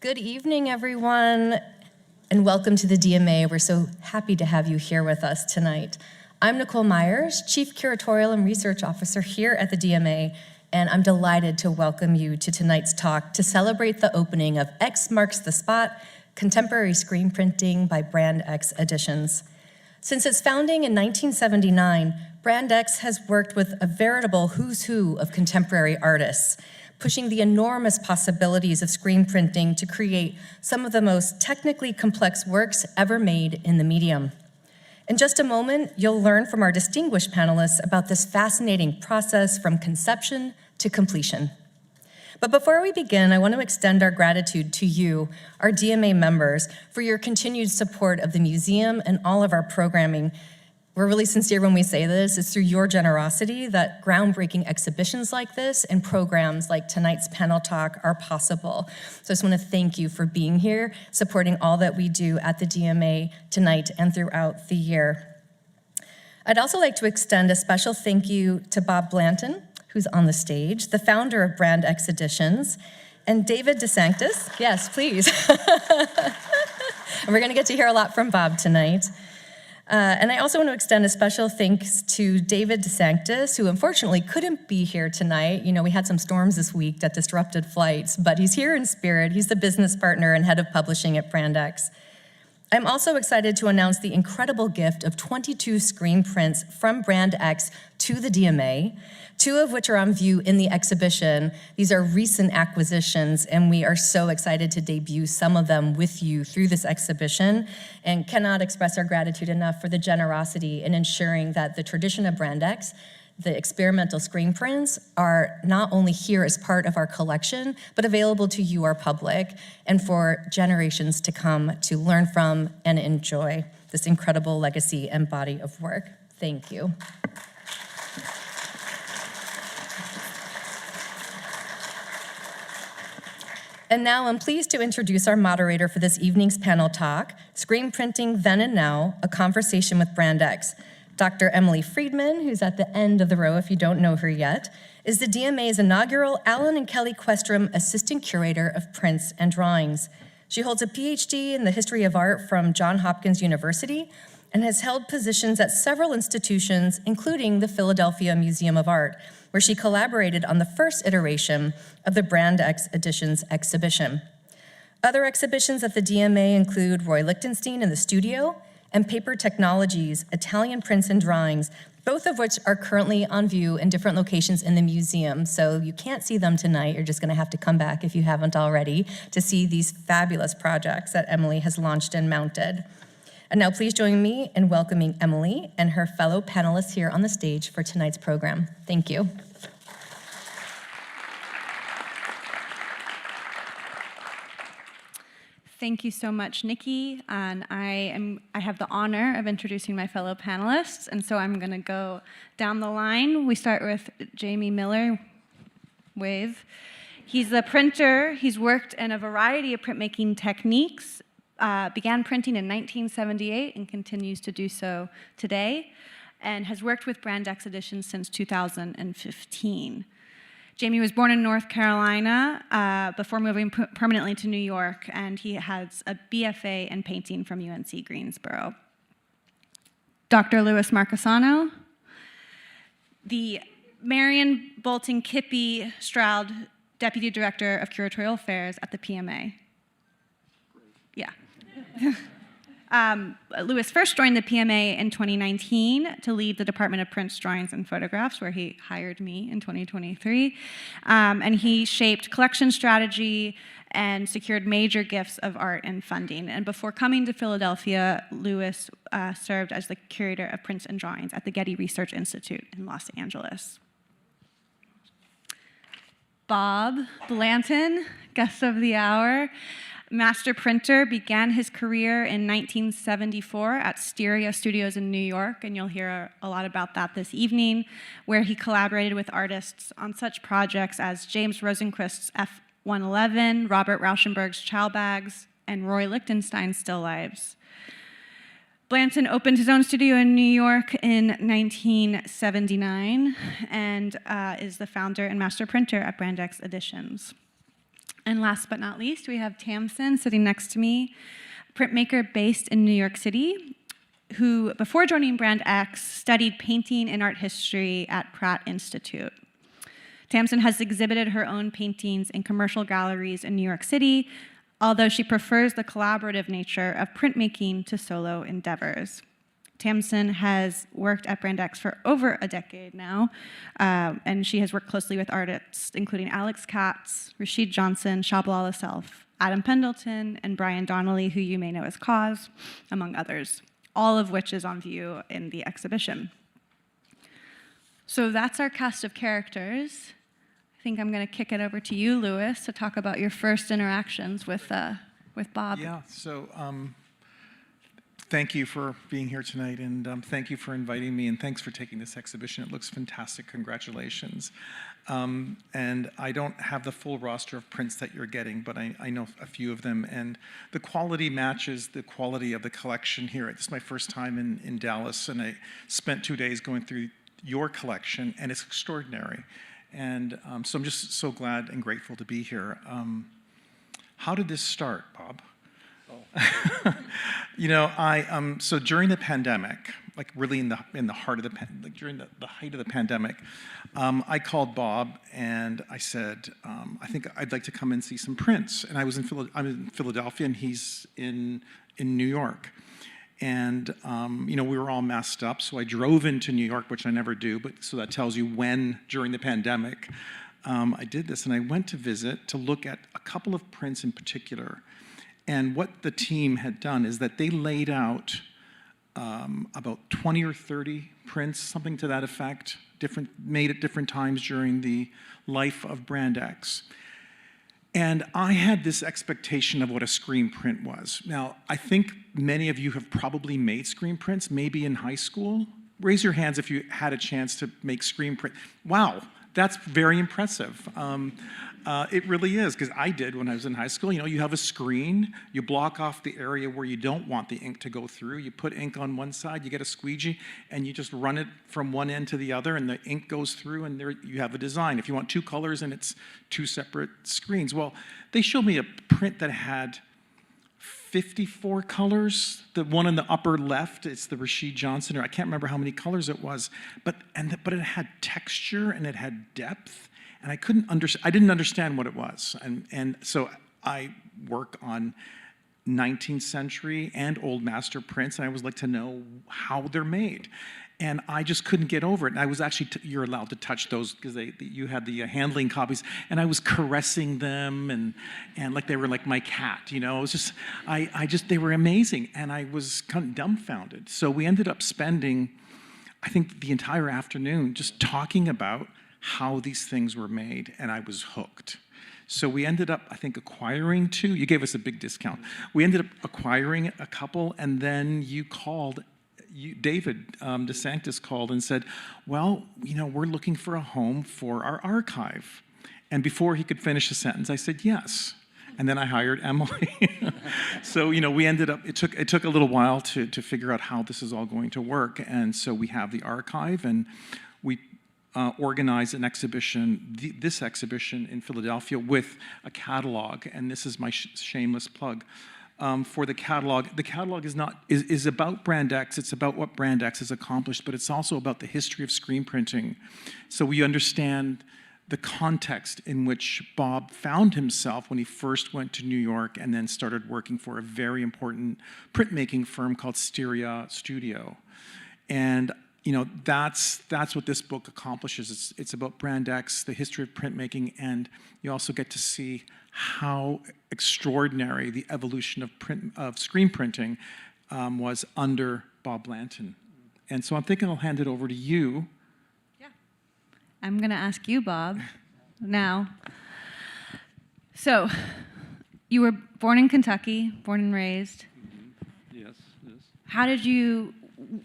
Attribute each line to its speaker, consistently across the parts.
Speaker 1: Good evening, everyone, and welcome to the DMA. We're so happy to have you here with us tonight. I'm Nicole Myers, Chief Curatorial and Research Officer here at the DMA, and I'm delighted to welcome you to tonight's talk to celebrate the opening of X Marks the Spot, Contemporary Screen Printing by Brand X Editions. Since its founding in 1979, Brand X has worked with a veritable who's who of contemporary artists, pushing the enormous possibilities of screen printing to create some of the most technically complex works ever made in the medium. In just a moment, you'll learn from our distinguished panelists about this fascinating process from conception to completion. But before we begin, I want to extend our gratitude to you, our DMA members, for your continued support of the museum and all of our programming. We're really sincere when we say this. It's through your generosity that groundbreaking exhibitions like this and programs like tonight's panel talk are possible. So I just want to thank you for being here, supporting all that we do at the DMA tonight and throughout the year. I'd also like to extend a special thank you to Bob Blanton, who's on the stage, the founder of Brand X Editions, and David DeSanctis. Yes, please. And we're going to get to hear a lot from Bob tonight. And I also want to extend a special thanks to David DeSanctis, who unfortunately couldn't be here tonight. You know, we had some storms this week that disrupted flights, but he's here in spirit. He's the business partner and head of publishing at Brand X. I'm also excited to announce the incredible gift of 22 screen prints from Brand X to the DMA, 2 of which are on view in the exhibition. These are recent acquisitions, and we are so excited to debut some of them with you through this exhibition, and cannot express our gratitude enough for the generosity in ensuring that the tradition of Brand X, the experimental screen prints, are not only here as part of our collection, but available to you, our public, and for generations to come to learn from and enjoy this incredible legacy and body of work. Thank you. And now I'm pleased to introduce our moderator for this evening's panel talk, Screen Printing Then and Now, a conversation with Brand X. Dr. Emily Friedman, who's at the end of the row if you don't know her yet, is the DMA's inaugural Alan and Kelly Questrom Assistant Curator of Prints and Drawings. She holds a PhD in the history of art from Johns Hopkins University and has held positions at several institutions, including the Philadelphia Museum of Art, where she collaborated on the first iteration of the Brand X Editions exhibition. Other exhibitions at the DMA include Roy Lichtenstein in the Studio and Paper Technologies, Italian Prints and Drawings, both of which are currently on view in different locations in the museum. So you can't see them tonight. You're just gonna have to come back if you haven't already to see these fabulous projects that Emily has launched and mounted. And now please join me in welcoming Emily and her fellow panelists here on the stage for tonight's program. Thank you.
Speaker 2: Thank you so much, Nikki. And I have the honor of introducing my fellow panelists, and so I'm going to go down the line. We start with Jamie Miller, wave. He's a printer. He's worked in a variety of printmaking techniques, began printing in 1978 and continues to do so today, and has worked with Brand X Editions since 2015. Jamie was born in North Carolina before moving permanently to New York, and he has a BFA in painting from UNC Greensboro. Dr. Louis Marchesano, the Marion Bolton Kippy Stroud Deputy Director of Curatorial Affairs at the PMA. Yeah. Louis first joined the PMA in 2019 to lead the Department of Prints, Drawings, and Photographs, where he hired me in 2023. And he shaped collection strategy and secured major gifts of art and funding. And before coming to Philadelphia, Louis served as the curator of prints and drawings at the Getty Research Institute in Los Angeles. Bob Blanton, guest of the hour. Master printer, began his career in 1974 at Stereo Studios in New York, and you'll hear a lot about that this evening, where he collaborated with artists on such projects as James Rosenquist's F-111, Robert Rauschenberg's Chow Bags, and Roy Lichtenstein's Still Lives. Blanton opened his own studio in New York in 1979 and is the founder and master printer at Brand X Editions. And last but not least, we have Tamsin sitting next to me, printmaker based in New York City, who, before joining Brand X, studied painting and art history at Pratt Institute. Tamsin has exhibited her own paintings in commercial galleries in New York City, although she prefers the collaborative nature of printmaking to solo endeavors. Tamsin has worked at Brand X for over a decade now, and she has worked closely with artists including Alex Katz, Rashid Johnson, Shabla herself, Adam Pendleton, and Brian Donnelly, who you may know as Cause, among others, all of which is on view in the exhibition. So that's our cast of characters. I think I'm going to kick it over to you, Louis, to talk about your first interactions with Bob.
Speaker 3: Yeah, so thank you for being here tonight, and thank you for inviting me, and thanks for taking this exhibition. It looks fantastic. Congratulations. And I don't have the full roster of prints that you're getting, but I know a few of them, and the quality matches the quality of the collection here. This is my first time in Dallas, and I spent 2 days going through your collection, and it's extraordinary. And so I'm just so glad and grateful to be here. How did this start, Bob? Oh. You know, so during the pandemic, like really in the heart of the during the height of the pandemic, I called Bob and I said, I think I'd like to come and see some prints. And I'm in Philadelphia and he's in New York. And, you know, we were all messed up, so I drove into New York, which I never do, but so that tells you when, during the pandemic, I did this. And I went to visit to look at a couple of prints in particular. And what the team had done is that they laid out about 20 or 30 prints, something to that effect, made at different times during the life of Brand X. And I had this expectation of what a screen print was. Now, I think many of you have probably made screen prints, maybe in high school. Raise your hands if you had a chance to make screen print. Wow, that's very impressive. It really is, because I did when I was in high school. You know, you have a screen, you block off the area where you don't want the ink to go through, you put ink on one side, you get a squeegee, and you just run it from one end to the other, and the ink goes through, and there you have a design. If you want two colors, and it's two separate screens. Well, they showed me a print that had 54 colors. The one in the upper left, it's the Rashid Johnson, or I can't remember how many colors it was, but it had texture and it had depth. And I didn't understand what it was. And so I work on 19th century and old master prints, and I always like to know how they're made. And I just couldn't get over it. And I was actually, you're allowed to touch those because you had the handling copies, and I was caressing them and like they were like my cat, you know. It was just, they were amazing. And I was kind of dumbfounded. So we ended up spending, I think, the entire afternoon just talking about how these things were made, and I was hooked. So we ended up, I think, acquiring two. You gave us a big discount. We ended up acquiring a couple, and then you called, David DeSantis called and said, well, you know, we're looking for a home for our archive. And before he could finish the sentence, I said yes. And then I hired Emily. So, you know, we ended up, it took a little while to figure out how this is all going to work. And so we have the archive, and we organized an exhibition, this exhibition in Philadelphia with a catalog, and this is my shameless plug for the catalog. The catalog is about Brand X. It's about what Brand X has accomplished, but it's also about the history of screen printing. So we understand the context in which Bob found himself when he first went to New York and then started working for a very important printmaking firm called Styria Studio. And you know, that's what this book accomplishes. It's about Brand X, the history of printmaking, and you also get to see how extraordinary the evolution of screen printing was under Bob Blanton. And so I'm thinking I'll hand it over to you.
Speaker 2: Yeah. I'm going to ask you, Bob, now. So, you were born in Kentucky, born and raised.
Speaker 4: Mm-hmm. Yes.
Speaker 2: How did you...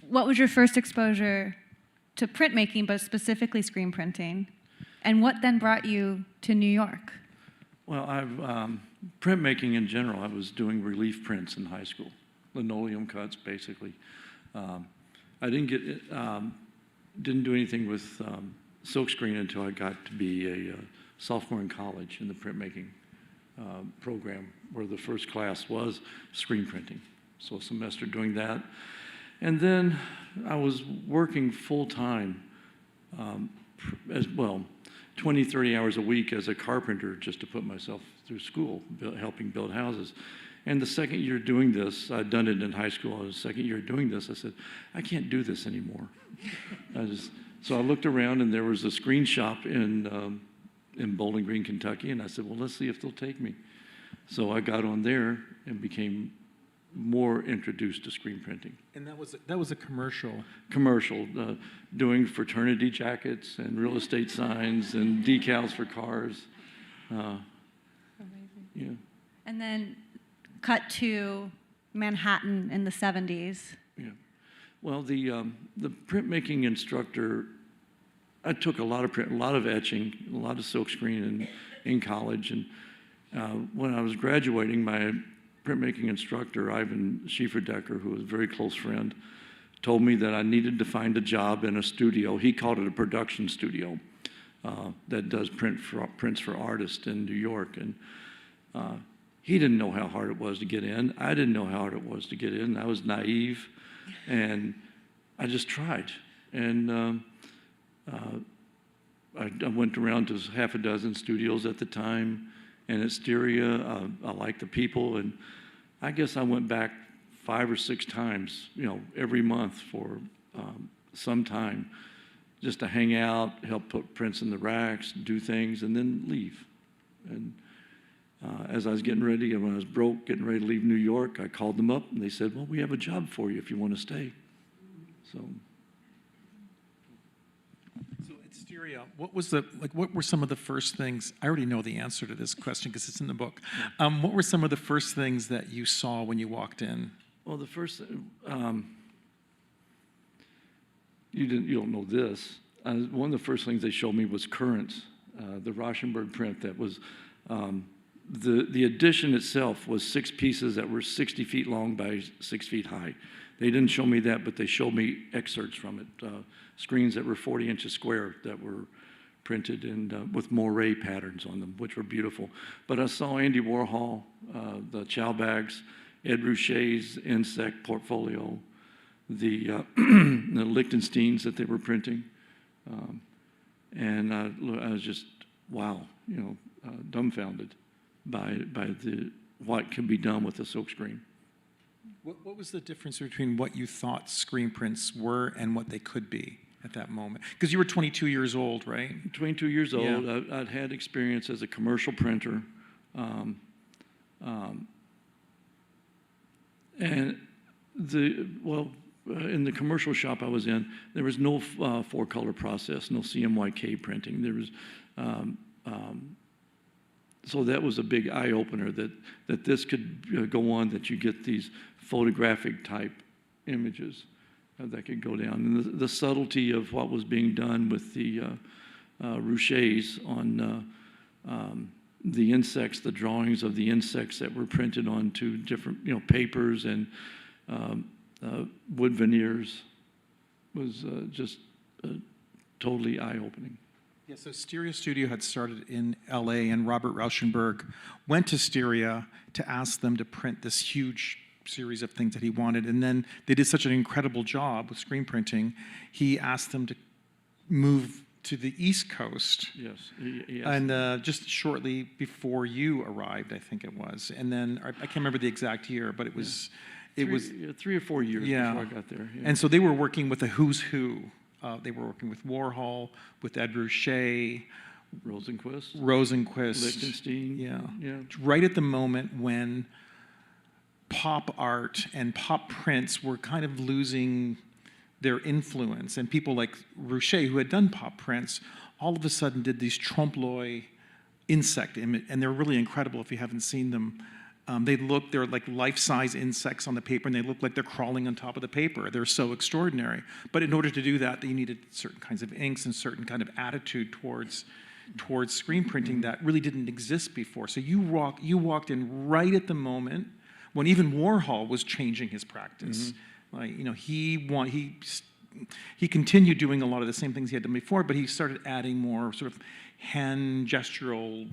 Speaker 2: What was your first exposure to printmaking, but specifically screen printing? And what then brought you to New York?
Speaker 4: Well, printmaking in general, I was doing relief prints in high school, linoleum cuts, basically. I didn't do anything with silkscreen until I got to be a sophomore in college in the printmaking program where the first class was screen printing. So a semester doing that. And then I was working full-time as well, 20, 30 hours a week as a carpenter just to put myself through school, helping build houses. And the second year doing this, I'd done it in high school, the second year doing this, I said, I can't do this anymore. So I looked around and there was a screen shop in Bowling Green, Kentucky, and I said, well, let's see if they'll take me. So I got on there and became more introduced to screen printing.
Speaker 3: And that was a commercial.
Speaker 4: Commercial, doing fraternity jackets and real estate signs and decals for cars.
Speaker 2: Amazing.
Speaker 4: Yeah.
Speaker 2: And then cut to Manhattan in the 70s.
Speaker 4: Yeah. Well, the printmaking instructor, I took a lot of print, a lot of etching, a lot of silkscreen in college. And when I was graduating, my printmaking instructor, Ivan Schieferdecker, who was a very close friend, told me that I needed to find a job in a studio. He called it a production studio that does prints for artists in New York. And he didn't know how hard it was to get in. I didn't know how hard it was to get in. I was naive, and I just tried. And I went around to half a dozen studios at the time, and at Styria, I liked the people, and I guess I went back 5 or 6 times, every month for some time, just to hang out, help put prints in the racks, do things, and then leave. And as I was getting ready, and when I was broke, getting ready to leave New York, I called them up, and they said, well, we have a job for you if you want to stay. So
Speaker 3: at Styria, what were some of the first things? I already know the answer to this question because it's in the book. What were some of the first things that you saw when you walked in?
Speaker 4: Well, the first, you don't know this. One of the first things they showed me was currents, the Rauschenberg print that was, the edition itself was 6 pieces that were 60 feet long by 6 feet high. They didn't show me that, but they showed me excerpts from it, screens that were 40 inches square that were printed and with moiré patterns on them, which were beautiful. But I saw Andy Warhol, the chow bags, Ed Ruscha's insect portfolio, the Lichtensteins that they were printing. And I was just, wow, dumbfounded by what could be done with a silkscreen.
Speaker 3: What was the difference between what you thought screen prints were and what they could be at that moment? Because you were 22 years old, right?
Speaker 4: 22 years old.
Speaker 3: Yeah.
Speaker 4: I'd had experience as a commercial printer. And in the commercial shop I was in, there was no 4-color process, no CMYK printing. There was, so that was a big eye-opener that this could go on, that you get these photographic type images that could go down. And the subtlety of what was being done with the Ruscha's on the insects, the drawings of the insects that were printed onto different papers and wood veneers was just totally eye-opening.
Speaker 3: Yeah, so Styria Studio had started in LA, and Robert Rauschenberg went to Styria to ask them to print this huge series of things that he wanted. And then they did such an incredible job with screen printing, he asked them to move to the East Coast.
Speaker 4: Yes.
Speaker 3: And just shortly before you arrived, I think it was. And then, I can't remember the exact year, but it was...
Speaker 4: It was 3 or 4 years before I got there. Yeah.
Speaker 3: And so they were working with a who's who. They were working with Warhol, with Ed Ruscha,
Speaker 4: Rosenquist,
Speaker 3: Lichtenstein.
Speaker 4: Yeah.
Speaker 3: Right at the moment when pop art and pop prints were kind of losing their influence, and people like Ruscha, who had done pop prints, all of a sudden did these trompe-l'oeil insect images, and they're really incredible if you haven't seen them. They're like life-size insects on the paper, and they look like they're crawling on top of the paper. They're so extraordinary. But in order to do that, they needed certain kinds of inks and certain kind of attitude towards screen printing that really didn't exist before. So you walked in right at the moment when even Warhol was changing his practice. Like, he he continued doing a lot of the same things he had done before, but he started adding more sort of hand gestural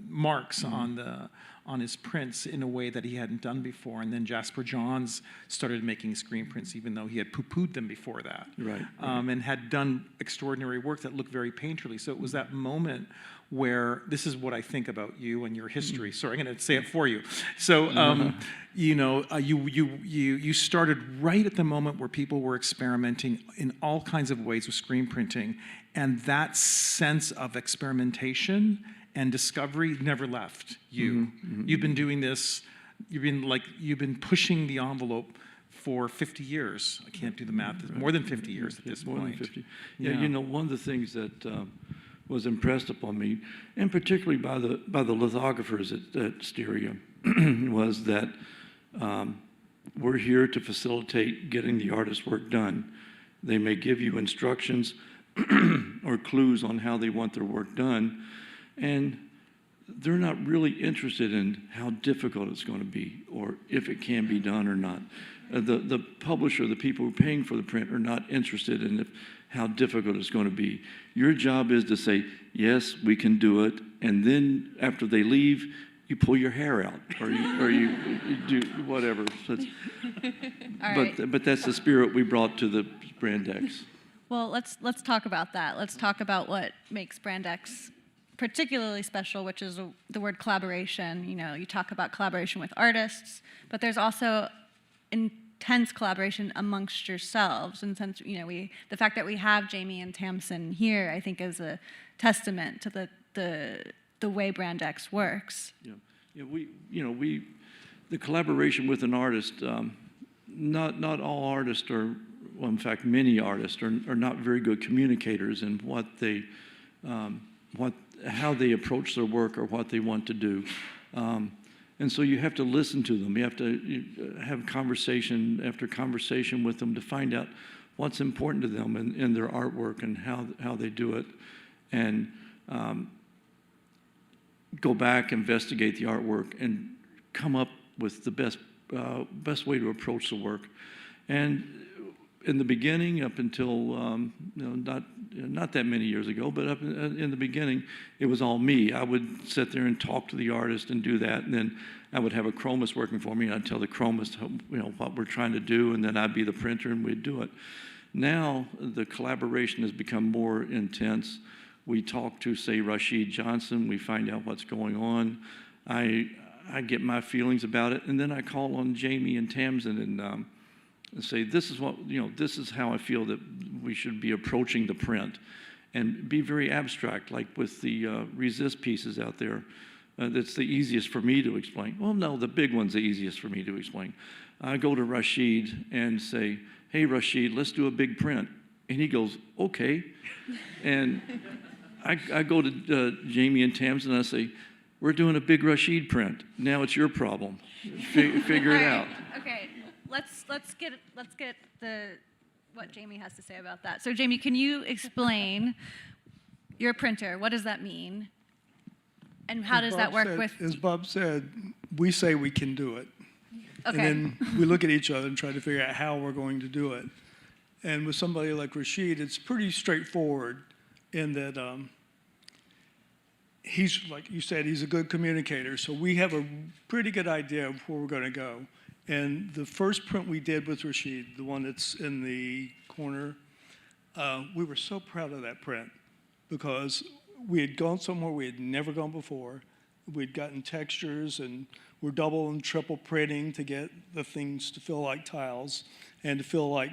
Speaker 3: marks on his prints in a way that he hadn't done before. And then Jasper Johns started making screen prints, even though he had poo-pooed them before that.
Speaker 4: Right.
Speaker 3: And had done extraordinary work that looked very painterly. So it was that moment where this is what I think about you and your history. Sorry, I'm going to say it for you. So, you know, you started right at the moment where people were experimenting in all kinds of ways with screen printing, and that sense of experimentation and discovery never left you. You've been doing this. You've been pushing the envelope for 50 years. I can't do the math. It's more than 50 years at this point.
Speaker 4: More than 50. Yeah, you know, one of the things that was impressed upon me, and particularly by the lithographers at Styria, was that we're here to facilitate getting the artist's work done. They may give you instructions or clues on how they want their work done, and they're not really interested in how difficult it's going to be or if it can be done or not. The publisher, the people who are paying for the print, are not interested in how difficult it's going to be. Your job is to say, yes, we can do it, and then after they leave, you pull your hair out, or you do whatever. So but that's the spirit we brought to the Brand X.
Speaker 2: Well, let's talk about that. Let's talk about what makes Brand X particularly special, which is the word collaboration. You know, you talk about collaboration with artists, but there's also intense collaboration amongst yourselves. And since, you know, the fact that we have Jamie and Tamsin here, I think is a testament to the way Brand X works.
Speaker 4: Yeah, the collaboration with an artist, not all artists are, well, in fact, many artists are not very good communicators in how they approach their work or what they want to do. And so you have to listen to them. You have to have conversation after conversation with them to find out what's important to them in their artwork and how they do it. And go back, investigate the artwork, and come up with the best way to approach the work. And in the beginning, up until not that many years ago, but up in the beginning, it was all me. I would sit there and talk to the artist and do that, and then I would have a chromist working for me, and I'd tell the chromist, what we're trying to do, and then I'd be the printer, and we'd do it. Now the collaboration has become more intense. We talk to, say, Rashid Johnson. We find out what's going on. I get my feelings about it, and then I call on Jamie and Tamsin and say, this is how I feel that we should be approaching the print, and be very abstract, like with the resist pieces out there. That's the easiest for me to explain. Well, no, the big one's the easiest for me to explain. I go to Rashid and say, hey, Rashid, let's do a big print. And he goes, okay. And I go to Jamie and Tamsin and I say, we're doing a big Rashid print. Now it's your problem. Figure it out.
Speaker 2: Okay. Let's get what Jamie has to say about that. So Jamie, can you explain your printer? What does that mean? And how does that work with?
Speaker 5: As Bob said, we say we can do it.
Speaker 2: Okay.
Speaker 5: And then we look at each other and try to figure out how we're going to do it. And with somebody like Rashid, it's pretty straightforward in that he's, like you said, he's a good communicator. So we have a pretty good idea of where we're going to go. And the first print we did with Rashid, the one that's in the corner, we were so proud of that print because we had gone somewhere we had never gone before. We'd gotten textures, and we're double and triple printing to get the things to feel like tiles and to feel like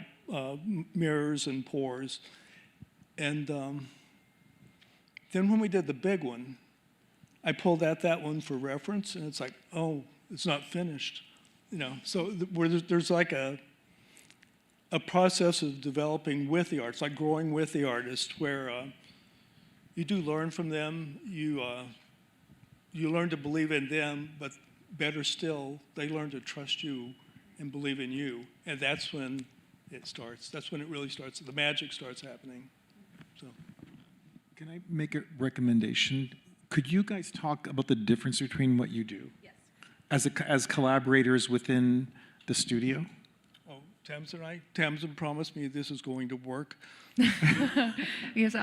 Speaker 5: mirrors and pores. And then when we did the big one, I pulled out that one for reference, and it's like, oh, it's not finished. So there's like a process of developing with the artist, like growing with the artist, where you do learn from them. You learn to believe in them, but better still, they learn to trust you and believe in you, and that's when it starts. That's when it really starts. The magic starts happening. So,
Speaker 3: can I make a recommendation? Could you guys talk about the difference between what you do?
Speaker 2: Yes.
Speaker 3: As collaborators within the studio?
Speaker 5: oh, Tamsin promised me this is going to work.
Speaker 6: Yes,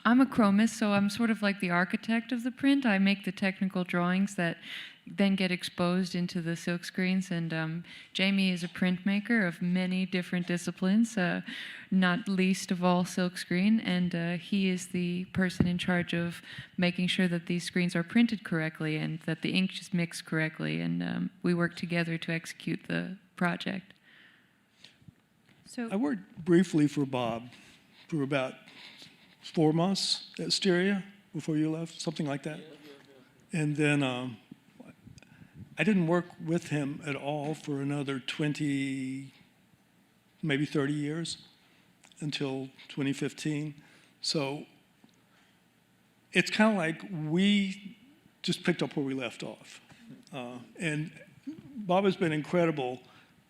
Speaker 6: I'm a chromist, so I'm sort of like the architect of the print. I make the technical drawings that then get exposed into the silk screens. And Jamie is a printmaker of many different disciplines, not least of all silk screen. And he is the person in charge of making sure that these screens are printed correctly and that the ink is mixed correctly. And we work together to execute the project.
Speaker 2: So
Speaker 5: I worked briefly for Bob for about 4 months at Styria before you left, something like that. And then I didn't work with him at all for another 20, maybe 30 years until 2015. So it's kind of like we just picked up where we left off. And Bob has been incredible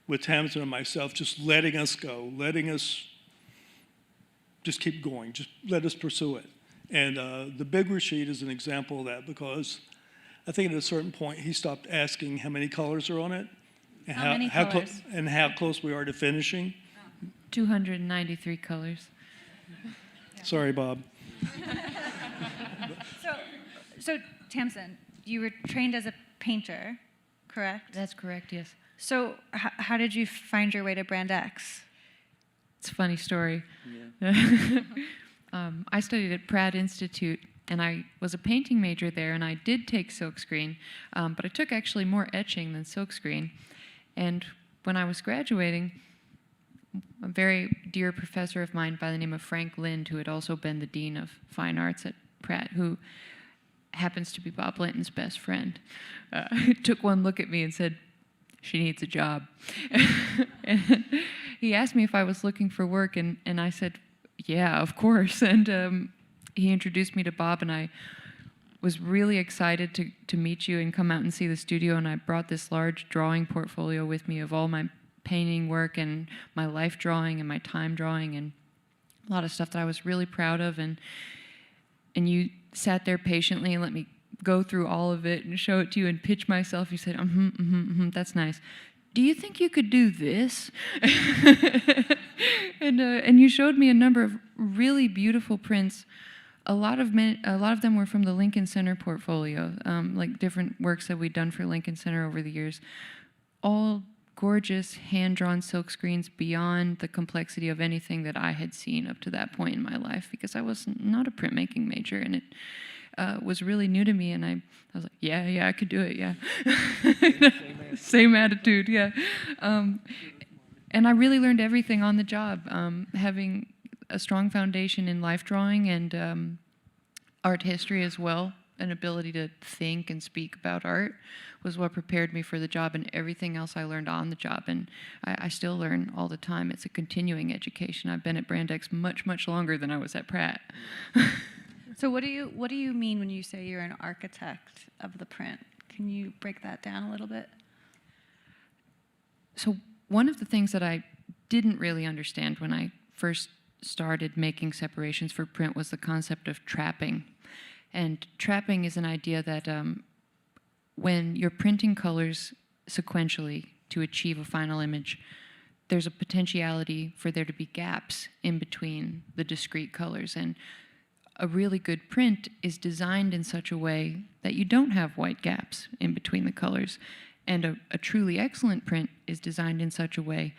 Speaker 5: with Tamsin and myself, just letting us go, letting us just keep going, just let us pursue it. And the big Rashid is an example of that, because I think at a certain point he stopped asking how many colors are on it and
Speaker 2: How many colors?
Speaker 5: and how close we are to finishing.
Speaker 6: 293 colors.
Speaker 5: Sorry, Bob.
Speaker 2: So Tamsin, you were trained as a painter, correct?
Speaker 6: That's correct, yes.
Speaker 2: So how did you find your way to Brand X?
Speaker 6: It's a funny story. I studied at Pratt Institute, and I was a painting major there, and I did take silkscreen, but I took actually more etching than silkscreen. And when I was graduating, a very dear professor of mine by the name of Frank Lind, who had also been the dean of fine arts at Pratt, who happens to be Bob Linton's best friend, took one look at me and said, "She needs a job." And he asked me if I was looking for work, and I said, "Yeah, of course." And he introduced me to Bob, and I was really excited to meet you and come out and see the studio, and I brought this large drawing portfolio with me of all my painting work and my life drawing and my time drawing and a lot of stuff that I was really proud of, and you sat there patiently and let me go through all of it and show it to you and pitch myself. You said, that's nice. Do you think you could do this? And you showed me a number of really beautiful prints. A lot of them were from the Lincoln Center portfolio, like different works that we'd done for Lincoln Center over the years. All gorgeous hand-drawn silk screens beyond the complexity of anything that I had seen up to that point in my life, because I was not a printmaking major, and it was really new to me, and I was like, yeah, I could do it, yeah. Same attitude, yeah. And I really learned everything on the job, having a strong foundation in life drawing and art history as well. An ability to think and speak about art was what prepared me for the job, and everything else I learned on the job, and I still learn all the time. It's a continuing education. I've been at Brand X much, much longer than I was at Pratt.
Speaker 2: So what do you mean when you say you're an architect of the print? Can you break that down a little bit?
Speaker 6: So one of the things that I didn't really understand when I first started making separations for print was the concept of trapping. And trapping is an idea that when you're printing colors sequentially to achieve a final image, there's a potentiality for there to be gaps in between the discrete colors. And a really good print is designed in such a way that you don't have white gaps in between the colors. And a truly excellent print is designed in such a way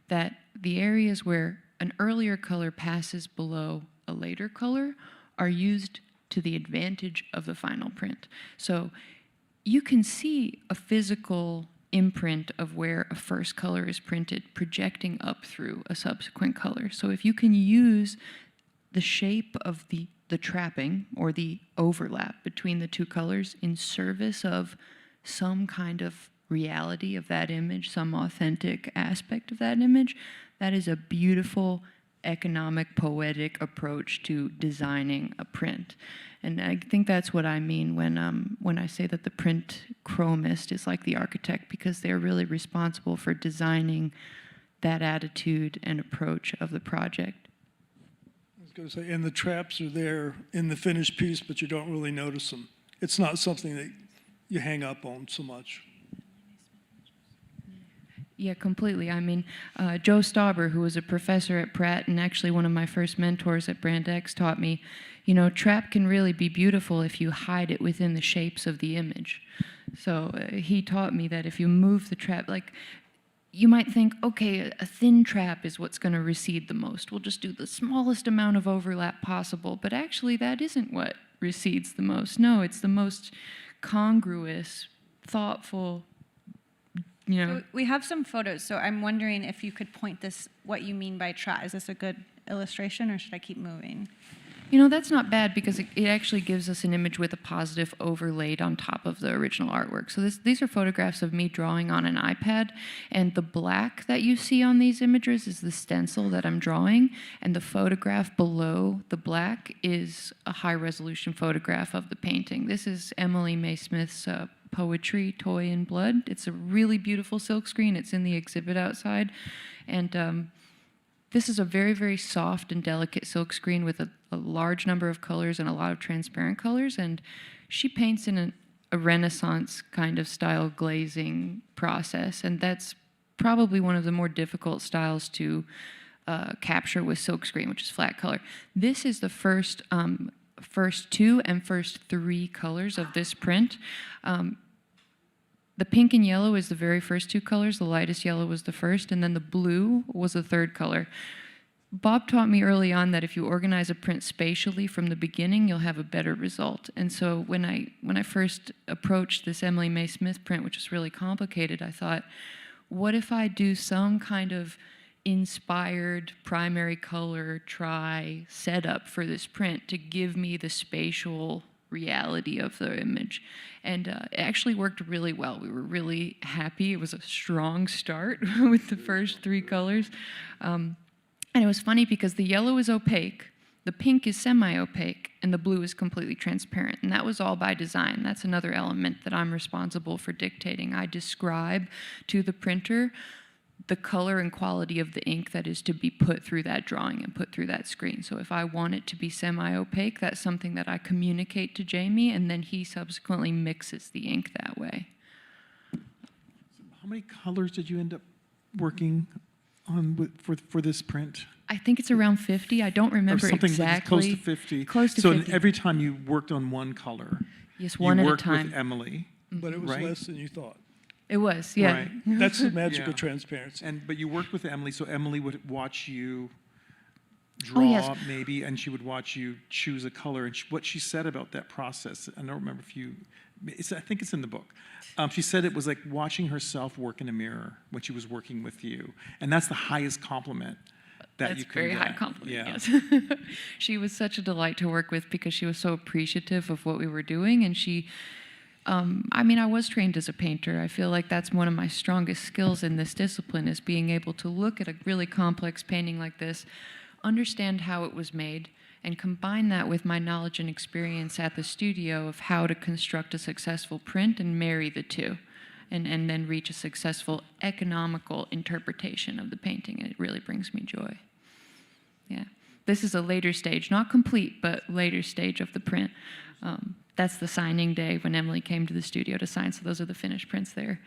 Speaker 6: that the areas where an earlier color passes below a later color are used to the advantage of the final print. So you can see a physical imprint of where a first color is printed projecting up through a subsequent color. So if you can use the shape of the trapping or the overlap between the two colors in service of some kind of reality of that image, some authentic aspect of that image, that is a beautiful, economic, poetic approach to designing a print. And I think that's what I mean when I say that the print chromist is like the architect, because they're really responsible for designing that attitude and approach of the project.
Speaker 5: I was going to say, and the traps are there in the finished piece, but you don't really notice them. It's not something that you hang up on so much.
Speaker 6: Yeah, completely. I mean, Joe Stauber, who was a professor at Pratt and actually one of my first mentors at Brand X, taught me, you know, trap can really be beautiful if you hide it within the shapes of the image. So he taught me that if you move the trap, like, you might think, okay, a thin trap is what's going to recede the most. We'll just do the smallest amount of overlap possible. But actually, that isn't what recedes the most. No, it's the most congruous, thoughtful, you know.
Speaker 2: So we have some photos, so I'm wondering if you could point this, what you mean by trap. Is this a good illustration, or should I keep moving?
Speaker 6: You know, that's not bad because it actually gives us an image with a positive overlaid on top of the original artwork. So these are photographs of me drawing on an iPad, and the black that you see on these images is the stencil that I'm drawing, and the photograph below the black is a high-resolution photograph of the painting. This is Emily May Smith's poetry, Toy in Blood. It's a really beautiful silkscreen. It's in the exhibit outside, and this is a very, very soft and delicate silkscreen with a large number of colors and a lot of transparent colors. And she paints in a Renaissance kind of style glazing process. And that's probably one of the more difficult styles to capture with silkscreen, which is flat color. This is the first 2 and first 3 colors of this print. The pink and yellow is the very first 2 colors. The lightest yellow was the first, and then the blue was the 3rd color. Bob taught me early on that if you organize a print spatially from the beginning, you'll have a better result. And so when I first approached this Emily May Smith print, which was really complicated, I thought, what if I do some kind of inspired primary color try setup for this print to give me the spatial reality of the image? And it actually worked really well. We were really happy. It was a strong start with the first 3 colors. And it was funny because the yellow is opaque, the pink is semi-opaque, and the blue is completely transparent. And that was all by design. That's another element that I'm responsible for dictating. I describe to the printer the color and quality of the ink that is to be put through that drawing and put through that screen. So if I want it to be semi-opaque, that's something that I communicate to Jamie, and then he subsequently mixes the ink that way.
Speaker 3: How many colors did you end up working on for this print?
Speaker 6: I think it's around 50. I don't remember
Speaker 3: something
Speaker 6: exactly.
Speaker 3: Close to 50.
Speaker 6: Close to
Speaker 3: so
Speaker 6: 50.
Speaker 3: Every time you worked on one color,
Speaker 6: Yes, one at a time.
Speaker 3: You worked with Emily.
Speaker 5: But it was
Speaker 3: Right.
Speaker 5: less than you thought.
Speaker 6: It was, yeah.
Speaker 3: Right.
Speaker 5: That's the magic
Speaker 3: Yeah.
Speaker 5: of transparency.
Speaker 3: But you worked with Emily, so Emily would watch you draw,
Speaker 6: yes.
Speaker 3: maybe, and she would watch you choose a color. And what she said about that process, I don't remember if you, I think it's in the book. She said it was like watching herself work in a mirror when she was working with you. And that's the highest compliment that
Speaker 6: That's
Speaker 3: you can
Speaker 6: very
Speaker 3: get.
Speaker 6: high compliment,
Speaker 3: Yeah.
Speaker 6: yes. She was such a delight to work with because she was so appreciative of what we were doing. And she, I mean, I was trained as a painter. I feel like that's one of my strongest skills in this discipline, is being able to look at a really complex painting like this, understand how it was made, and combine that with my knowledge and experience at the studio of how to construct a successful print and marry the two, and then reach a successful economical interpretation of the painting. And it really brings me joy. Yeah. This is a later stage, not complete, but later stage of the print. That's the signing day when Emily came to the studio to sign, so those are the finished prints there.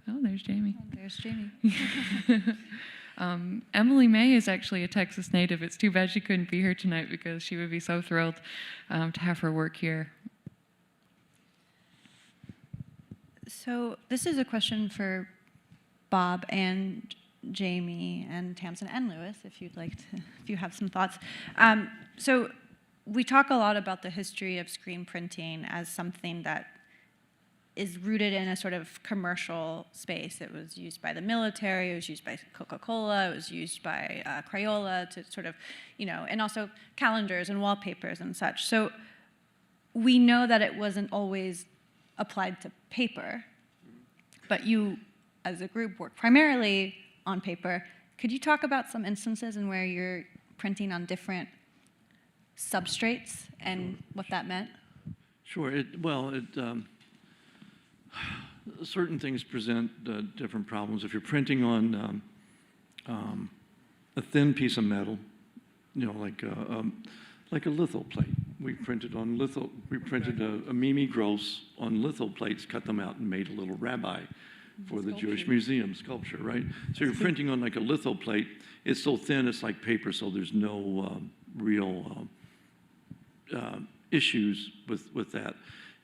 Speaker 6: Oh, there's Jamie.
Speaker 2: Oh, there's Jamie.
Speaker 6: Emily May is actually a Texas native. It's too bad she couldn't be here tonight because she would be so thrilled to have her work here.
Speaker 2: So this is a question for Bob and Jamie and Tamsin and Lewis, if you'd like to, if you have some thoughts. So we talk a lot about the history of screen printing as something that is rooted in a sort of commercial space. It was used by the military, it was used by Coca-Cola, it was used by Crayola to sort of, you know, and also calendars and wallpapers and such. So we know that it wasn't always applied to paper, but you, as a group, work primarily on paper. Could you talk about some instances in where you're printing on different substrates and what that meant?
Speaker 4: Sure. Certain things present different problems. If you're printing on a thin piece of metal, you know, like a litho plate, we printed on litho. We printed a Mimi Gross on litho plates, cut them out, and made a little rabbi for the Jewish Museum sculpture. Right. So you're printing on like a litho plate. It's so thin, it's like paper. So there's no real issues with that.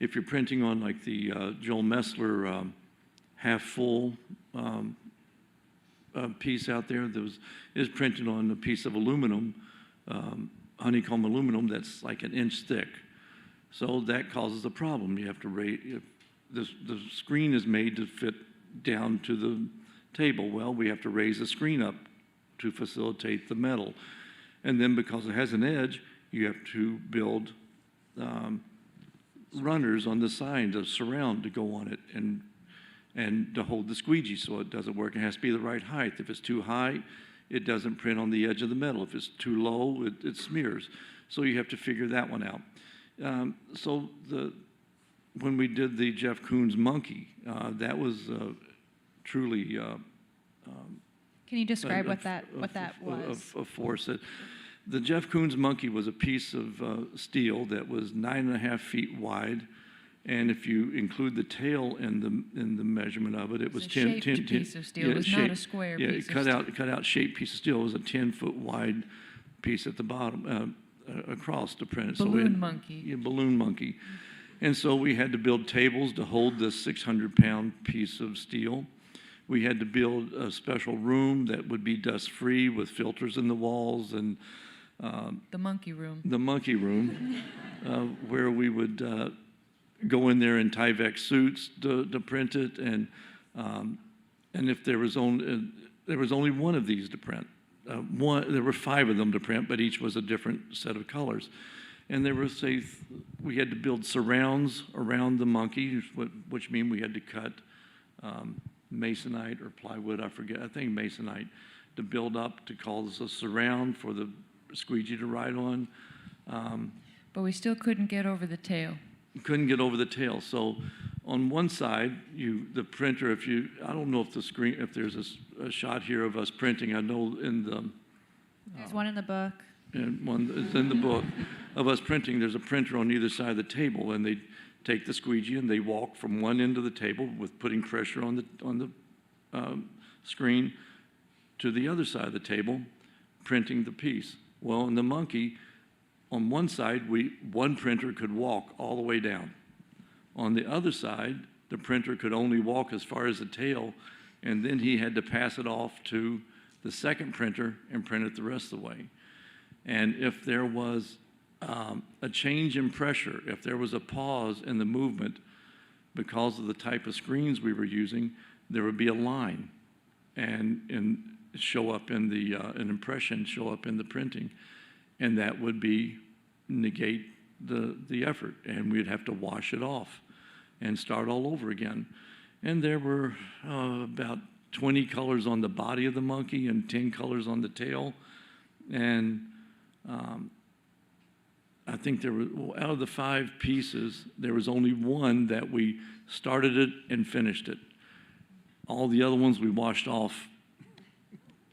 Speaker 4: If you're printing on like the Joel Messler half full piece out there, is printed on a piece of aluminum. Honeycomb aluminum that's like an inch thick. So that causes a problem. You have to raise, the screen is made to fit down to the table. Well, we have to raise the screen up to facilitate the metal. And then because it has an edge, you have to build runners on the side to surround to go on it and to hold the squeegee so it doesn't work. It has to be the right height. If it's too high, it doesn't print on the edge of the metal. If it's too low, it smears. So you have to figure that one out. When we did the Jeff Koons monkey, that was truly
Speaker 2: Can you describe what that was?
Speaker 4: a force. The Jeff Koons monkey was a piece of steel that was 9.5 feet wide. And if you include the tail in the measurement of it, it was 10
Speaker 6: piece of steel. It was not a square piece of steel.
Speaker 4: Cut out shaped piece of steel. It was a 10-foot wide piece at the bottom across to print it.
Speaker 6: Balloon monkey.
Speaker 4: Yeah, balloon monkey. And so we had to build tables to hold this 600-pound piece of steel. We had to build a special room that would be dust-free with filters in the walls and
Speaker 6: the monkey room.
Speaker 4: The monkey room, where we would go in there in Tyvek suits to print it, and if there was only one of these to print. There were 5 of them to print, but each was a different set of colors. And there were, we had to build surrounds around the monkey, which mean we had to cut masonite or plywood, I think masonite, to build up to cause a surround for the squeegee to ride on.
Speaker 6: But we still couldn't get over the tail.
Speaker 4: Couldn't get over the tail. So on one side, the printer, I don't know if there's a shot here of us printing. I know
Speaker 2: There's one in the book.
Speaker 4: And one is in the book of us printing. There's a printer on either side of the table, and they take the squeegee and they walk from one end of the table with putting pressure on the screen to the other side of the table, printing the piece. Well, in the monkey, on one side, one printer could walk all the way down. On the other side, the printer could only walk as far as the tail, and then he had to pass it off to the second printer and print it the rest of the way. And if there was a change in pressure, if there was a pause in the movement because of the type of screens we were using, there would be a line and show up in an impression, show up in the printing. And that would negate the effort, and we'd have to wash it off and start all over again. And there were about 20 colors on the body of the monkey and 10 colors on the tail. And I think out of the 5 pieces, there was only one that we started it and finished it. All the other ones we washed off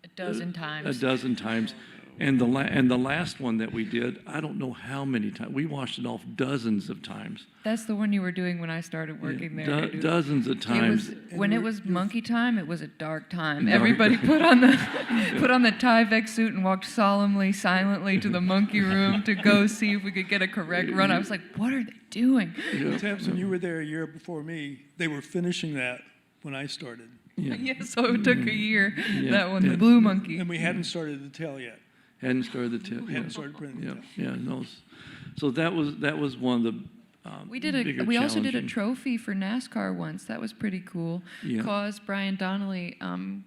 Speaker 6: a dozen times.
Speaker 4: And the last one that we did, I don't know how many times. We washed it off dozens of times.
Speaker 6: That's the one you were doing when I started working there.
Speaker 4: Dozens of times.
Speaker 6: When it was monkey time, it was a dark time. Everybody put on the Tyvek suit and walked solemnly, silently to the monkey room to go see if we could get a correct run. I was like, what are they doing?
Speaker 5: Tamsin, you were there a year before me. They were finishing that when I started.
Speaker 6: Yeah, so it took a year, that one, the blue monkey.
Speaker 5: And we hadn't started the tail yet.
Speaker 4: Hadn't started the tail.
Speaker 5: Hadn't started printing the tail.
Speaker 4: Yeah, no. So that was one of the
Speaker 6: we also did a trophy for NASCAR once. That was pretty cool.
Speaker 4: Yeah.
Speaker 6: Because Brian Donnelly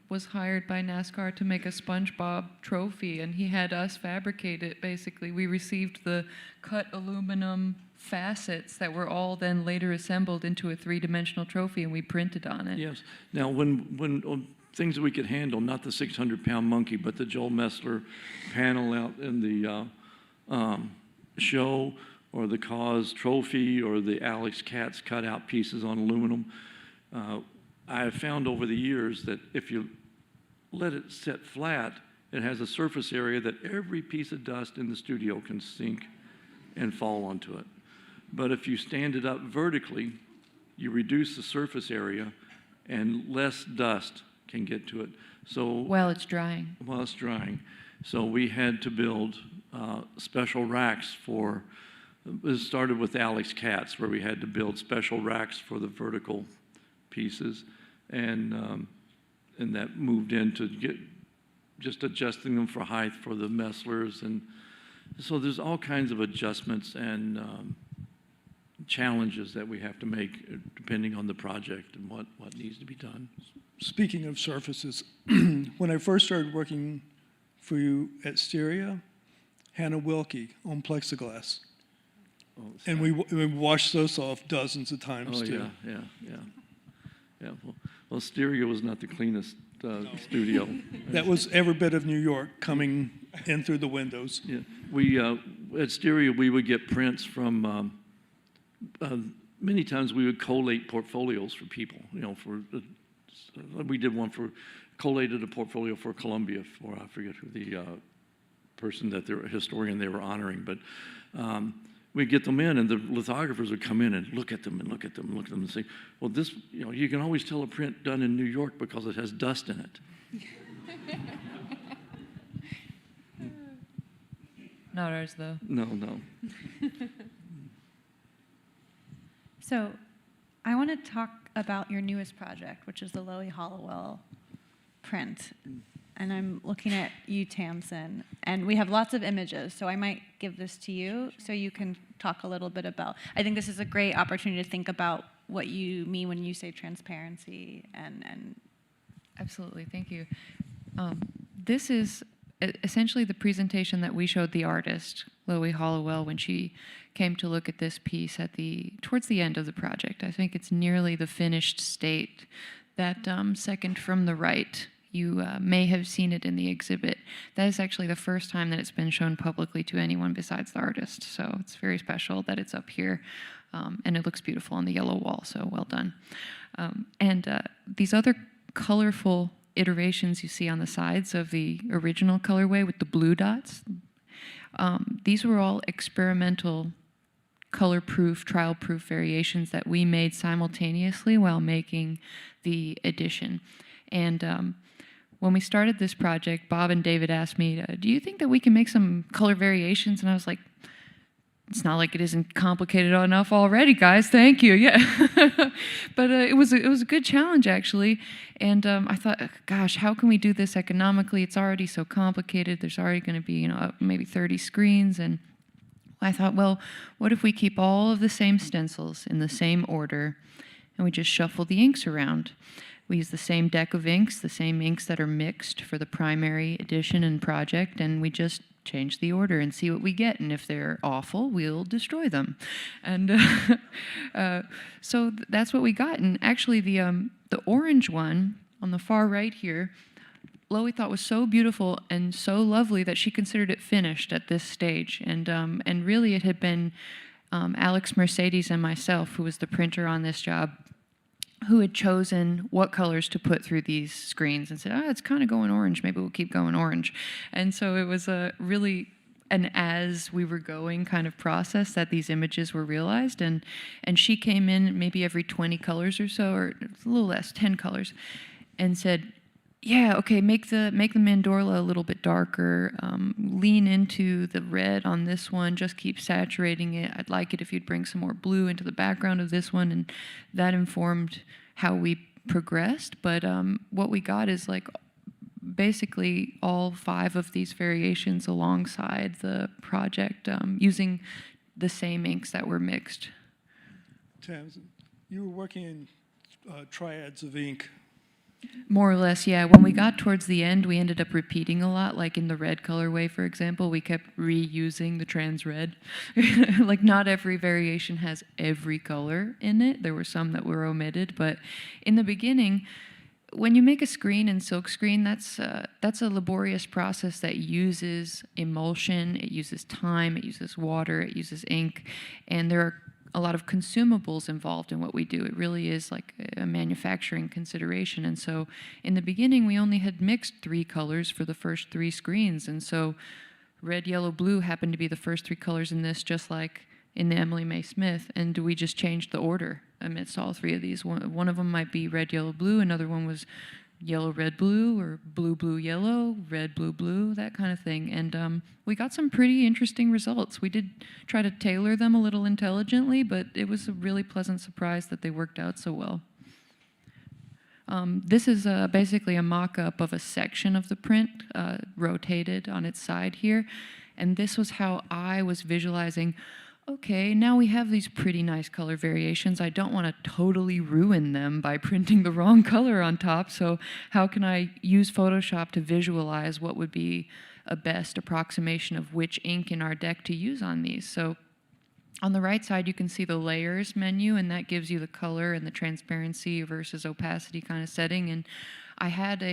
Speaker 6: was hired by NASCAR to make a SpongeBob trophy, and he had us fabricate it, basically. We received the cut aluminum facets that were all then later assembled into a 3-dimensional trophy, and we printed on it.
Speaker 4: Yes. Now, when things that we could handle, not the 600-pound monkey, but the Joel Messler panel out in the show, or the Cause trophy, or the Alex Katz cut-out pieces on aluminum. I have found over the years that if you let it sit flat, it has a surface area that every piece of dust in the studio can sink and fall onto it. But if you stand it up vertically, you reduce the surface area and less dust can get to it. So
Speaker 6: While it's drying.
Speaker 4: while it's drying. So we had to build special racks for, it started with Alex Katz, where we had to build special racks for the vertical pieces. And that moved into just adjusting them for height for the messlers. And so there's all kinds of adjustments and challenges that we have to make depending on the project and what needs to be done.
Speaker 5: Speaking of surfaces, when I first started working for you at Styria, Hannah Wilkie on plexiglass.
Speaker 4: Oh,
Speaker 5: And we washed those off dozens of times
Speaker 4: oh,
Speaker 5: too.
Speaker 4: yeah. Well, Styria was not the cleanest studio.
Speaker 5: That was every bit of New York coming in through the windows.
Speaker 4: Yeah, we at Styria we would get prints from. Many times we would collate portfolios for people. You know, we did one for collated a portfolio for Columbia for I forget who the person that their historian they were honoring, but. We'd get them in, and the lithographers would come in and look at them and look at them and look at them and say, well, this, you know, you can always tell a print done in New York because it has dust in it.
Speaker 6: Not ours, though.
Speaker 4: No.
Speaker 2: So I want to talk about your newest project, which is the Loie Hollowell print. And I'm looking at you, Tamsin, and we have lots of images, so I might give this to you so you can talk a little bit about, I think this is a great opportunity to think about what you mean when you say transparency and
Speaker 6: Absolutely, thank you. This is essentially the presentation that we showed the artist, Loie Hollowell, when she came to look at this piece towards the end of the project. I think it's nearly the finished state. That second from the right, you may have seen it in the exhibit. That is actually the first time that it's been shown publicly to anyone besides the artist. So it's very special that it's up here. And it looks beautiful on the yellow wall, so well done. These other colorful iterations you see on the sides of the original colorway with the blue dots, these were all experimental color-proof, trial-proof variations that we made simultaneously while making the edition. And when we started this project, Bob and David asked me, do you think that we can make some color variations? And I was like, it's not like it isn't complicated enough already, guys. Thank you. Yeah. But it was a good challenge, actually. And I thought, gosh, how can we do this economically? It's already so complicated. There's already going to be, maybe 30 screens. And I thought, well, what if we keep all of the same stencils in the same order, and we just shuffle the inks around? We use the same deck of inks, the same inks that are mixed for the primary edition and project, and we just change the order and see what we get. And if they're awful, we'll destroy them. And so that's what we got. And actually, the orange one on the far right here, Loie thought was so beautiful and so lovely that she considered it finished at this stage. And really, it had been Alex Mercedes and myself, who was the printer on this job, who had chosen what colors to put through these screens and said, it's kind of going orange, maybe we'll keep going orange. And so it was really an as we were going kind of process that these images were realized. And she came in maybe every 20 colors or so, or a little less, 10 colors, and said, yeah, okay, make the mandorla a little bit darker, lean into the red on this one, just keep saturating it. I'd like it if you'd bring some more blue into the background of this one, and that informed how we progressed. But what we got is like basically all 5 of these variations alongside the project using the same inks that were mixed.
Speaker 5: Tamsin, you were working in triads of ink.
Speaker 6: More or less, yeah. When we got towards the end, we ended up repeating a lot. Like in the red colorway, for example, we kept reusing the trans red. Like not every variation has every color in it. There were some that were omitted. But in the beginning, when you make a screen in silkscreen, that's a laborious process that uses emulsion, it uses time, it uses water, it uses ink, and there are a lot of consumables involved in what we do. It really is like a manufacturing consideration. And so in the beginning, we only had mixed 3 colors for the first 3 screens. And so red, yellow, blue happened to be the first 3 colors in this, just like in the Emily May Smith, and we just changed the order amidst all 3 of these. One of them might be red, yellow, blue, another one was yellow, red, blue, or blue, blue, yellow, red, blue, blue, that kind of thing. And we got some pretty interesting results. We did try to tailor them a little intelligently, but it was a really pleasant surprise that they worked out so well. This is basically a mock-up of a section of the print rotated on its side here. And this was how I was visualizing, okay, now we have these pretty nice color variations. I don't want to totally ruin them by printing the wrong color on top. So how can I use Photoshop to visualize what would be a best approximation of which ink in our deck to use on these? So on the right side, you can see the layers menu, and that gives you the color and the transparency versus opacity kind of setting. And I had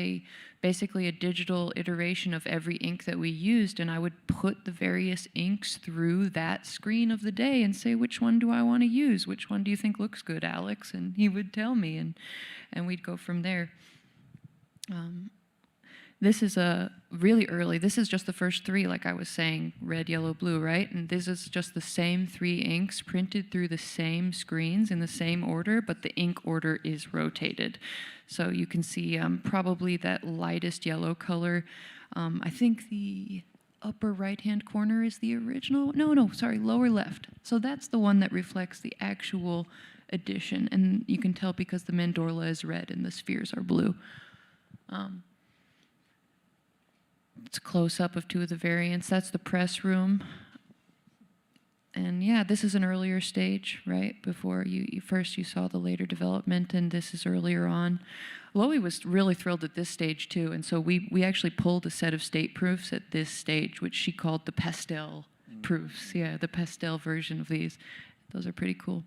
Speaker 6: basically a digital iteration of every ink that we used, and I would put the various inks through that screen of the day and say, which one do I want to use? Which one do you think looks good, Alex? And he would tell me, and we'd go from there. This is really early. This is just the first 3, like I was saying, red, yellow, blue, right? And this is just the same 3 inks printed through the same screens in the same order, but the ink order is rotated. So you can see probably that lightest yellow color. I think the upper right-hand corner is the original. No, sorry, lower left. So that's the one that reflects the actual edition. And you can tell because the mandorla is red and the spheres are blue. It's a close-up of 2 of the variants. That's the press room. And yeah, this is an earlier stage, right? Before you saw the later development, and this is earlier on. Loie was really thrilled at this stage too, and so we actually pulled a set of state proofs at this stage, which she called the pastel proofs. Yeah, the pastel version of these. Those are pretty cool.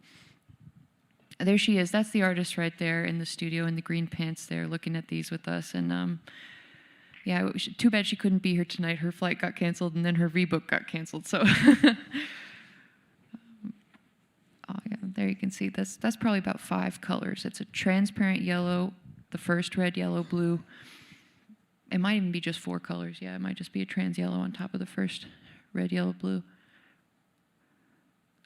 Speaker 6: There she is. That's the artist right there in the studio in the green pants there, looking at these with us. And yeah, too bad she couldn't be here tonight. Her flight got canceled, and then her V-book got canceled. So, oh yeah, there you can see that's probably about 5 colors. It's a transparent yellow, the first red, yellow, blue. It might even be just 4 colors. Yeah, it might just be a trans yellow on top of the first red, yellow, blue.